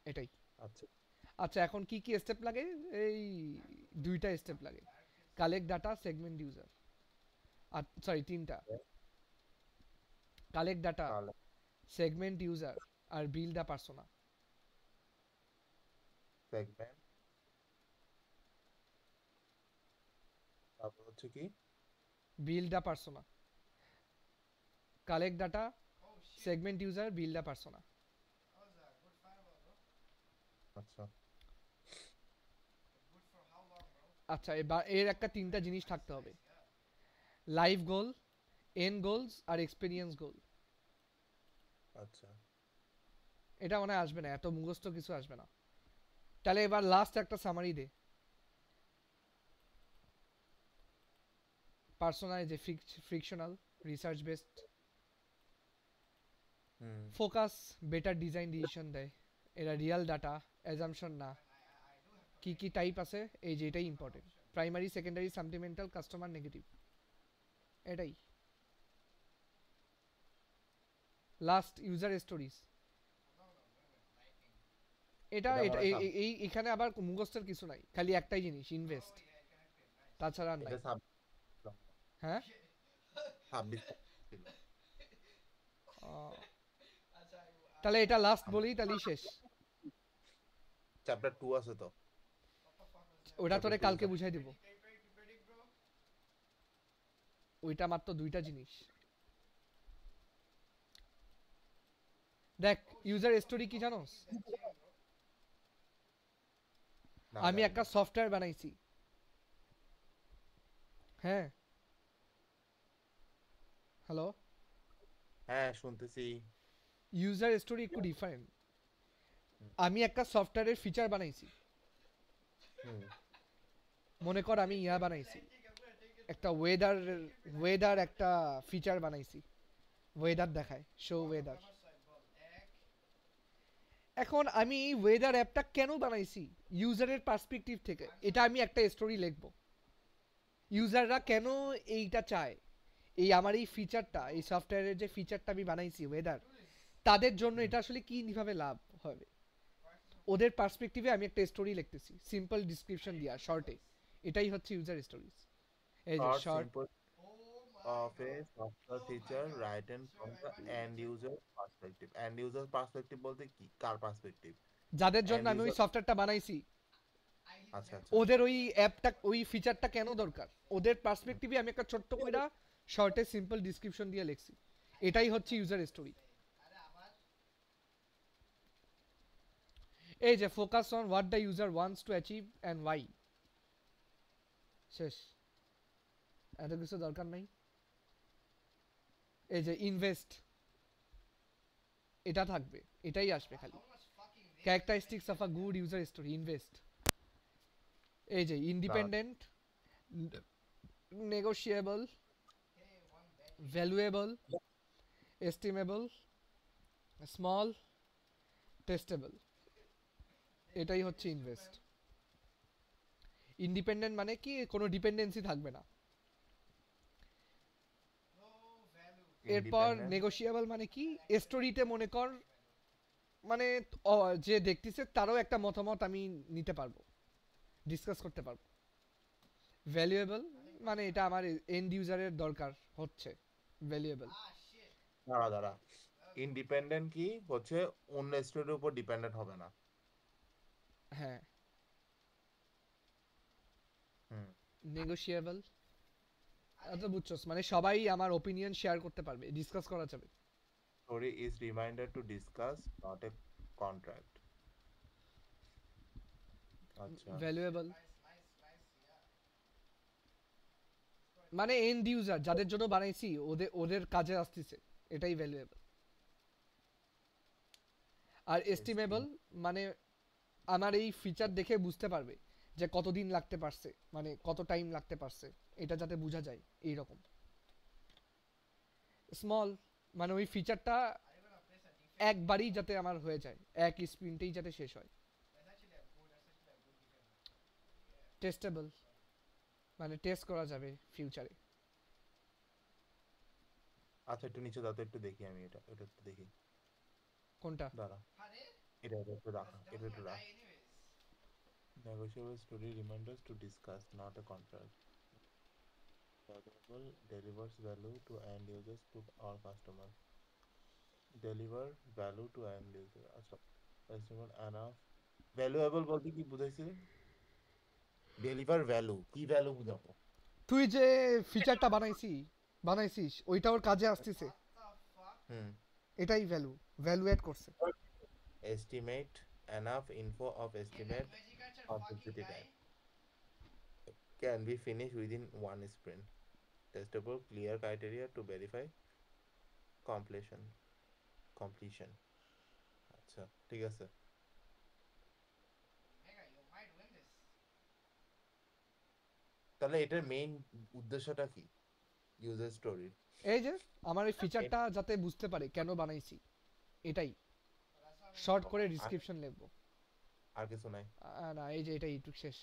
এটাই। আচ্ছা আচ্ছা এখন কি কি স্টেপ লাগে? এই দুইটা স্টেপ লাগে, কালেক্ট ডাটা, সেগমেন্ট ইউজার। আর সরি তিনটা, কালেক্ট ডাটা, তাহলে সেগমেন্ট ইউজার আর বিল্ড আ পার্সোনা। সেগমেন্ট, তারপর হচ্ছে কি? Build a persona, collect data, segment user, build a persona. আচ্ছা আচ্ছা এবার এর একটা তিনটা জিনিস থাকতে হবে, লাইফ গোল, এন্ড গোলস আর এক্সপেরিয়েন্স গোল। আচ্ছা এটা মনে হয় আসবে না, এত মুখস্থ কিছু আসবে না। তাহলে এবার লাস্ট একটা সামারি দে। পার্সোনা যে ফ্রিকশনাল, রিসার্চ বেসড, হুম ফোকাস, বেটার ডিজাইন ডিসিশন দেয়, এরা রিয়েল ডাটা, অ্যাজাম্পশন না। কি কি টাইপ আছে এই যে এটাই important, primary, secondary, supplemental, customer, negative, এটাই। লাস্ট ইউজার স্টোরিজ, এটা এটা এটা মানে এই এখানে আবার মুখস্থের কিছু নাই, খালি একটাই জিনিস ইনভেস্ট, তাছাড়া আর নাই। এটা হ্যাঁ 26 ছিল। আহ, তাহলে এটা লাস্ট বলি তাহলেই শেষ। চ্যাপ্টার 2 আছে তো, ওটা তোরে চ্যাপ্টার 2 কালকে বুঝাই দিব, ওইটা মাত্র দুইটা জিনিস। দেখ ইউজার স্টোরি কি জানোস? না আমি জানি একটা না। সফটওয়্যার বানাইছি, হ্যাঁ হ্যালো, হ্যাঁ শুনতেছি। ইউজার স্টোরি একটু ডিফারেন্ট। হুম আমি একটা সফটওয়্যারের ফিচার বানাইছি, হুম মনে কর আমি ইয়া বানাইছি, একটা ওয়েদার, ওয়েদার একটা ফিচার বানাইছি, ওয়েদার দেখায়, শো ওয়েদার। এখন আমি ওয়েদার অ্যাপটা কেন বানাইছি? ইউজারের পার্সপেক্টিভ থেকে, এটা আমি একটা স্টোরি লিখবো, ইউজাররা কেন এইটা চায়, এই আমার এই ফিচারটা, এই সফটওয়্যারের যে ফিচারটা আমি বানাইছি ওয়েদার, তাদের জন্য হুম এটা আসলে কি ভাবে লাভ হবে, ওদের পার্সপেক্টিভে আমি একটা স্টোরি লিখতেছি, সিম্পল ডিসক্রিপশন দিয়া শর্টে, এটাই হচ্ছে ইউজার স্টোরিজ। এই যে short short, simple of a software feature written from the end user perspective. End user perspective বলতে কি, কার পার্সপেক্টিভ? যাদের জন্য এন্ড আমি ওই ইউজার। সফটওয়্যারটা বানাইছি, আচ্ছা আচ্ছা ওদের ওই অ্যাপটা, ওই ফিচারটা কেন দরকার, ওদের পার্সপেক্টিভে আমি একটা ছোট্ট কইরা শর্টে সিম্পল ডিসক্রিপশন দিয়ে লিখছি, এটাই হচ্ছে ইউজার স্টোরি। এই যে focus on what the user wants to achieve and why, শেষ, এত কিছু দরকার নাই। এই যে ইনভেস্ট, এটা থাকবে, এটাই আসবে খালি, characteristics of a good user story, INVEST. এই যে independent, negotiable, valuable, estimable, small, testable, এটাই হচ্ছে ইনভেস্ট। ইন্ডিপেন্ডেন্ট মানে কি, কোনো ডিপেন্ডেন্সি থাকবে না। এরপর ইন্ডিপেন্ডেন্ট। নেগোশিয়েবল মানে কি, স্টোরিতে মনে কর মানে যে দেখতেছে তারও একটা মতামত আমি নিতে পারবো, ডিসকাস করতে পারবো। ভ্যালুয়েবল মানে এটা আমার এন্ড ইউজারের দরকার হচ্ছে, ভ্যালুয়েবল। দাঁড়া দাঁড়া, ইন্ডিপেন্ডেন্ট কি হচ্ছে, অন্য স্টোরের উপর ডিপেন্ডেন্ট হবে না। হ্যাঁ হুম নেগোশিয়েবল, তো বুঝছস মানে সবাই আমার ওপিনিয়ন শেয়ার করতে পারবে, ডিসকাস করা যাবে। Story is reminder to discuss, not a contract. আচ্ছা ভ্যালুয়েবল মানে এন্ড ইউজার যাদের জন্য বানাইছি, ওদের ওদের কাজে আসতেছে, এটাই ভ্যালুয়েবল। আর এস্টিমেবল মানে আমার এই ফিচার দেখে বুঝতে পারবে যে কতদিন লাগতে পারছে, মানে কত টাইম লাগতে পারছে, এটা যাতে বোঝা যায়, এই রকম। স্মল মানে ওই ফিচারটা একবারই যাতে আমার হয়ে যায়, এক স্প্রিন্টেই যাতে শেষ হয়। টেস্টেবল মানে টেস্ট করা যাবে ফিউচারে। আচ্ছা একটু নিচে দাও তো, একটু দেখি আমি এটা এটা একটু দেখি। কোনটা? দাঁড়া, এটা এটা একটু রাখা, এটা একটু রাখ। Negotiable story reminders to discuss, not a contract. Valuable delivers value to end users to our customers. Deliver value to end user. আচ্ছা, customer enough. Valuable বলতে কি বুঝাইছে? Deliver value, কি ভ্যালু বুঝাবো? তুই যে ফিচারটা বানাইছিস ওইটা ওর কাজে আসতেছে, হুম। এটাই ভ্যালু, ভ্যালু অ্যাড করছে। Estimate enough info of estimate complexity time. Can be finished within one sprint. Testable, clear criteria to verify completion. আচ্ছা ঠিক আছে। তাহলে এটার মেইন উদ্দেশ্যটা কি ইউজার স্টোরির? এই যে আমার এই ফিচারটা যাতে বুঝতে পারে কেন বানাইছি, এটাই শর্ট করে আর ডিসক্রিপশন লিখবো। আর কিছু নাই? না এই যে এটাই একটু শেষ।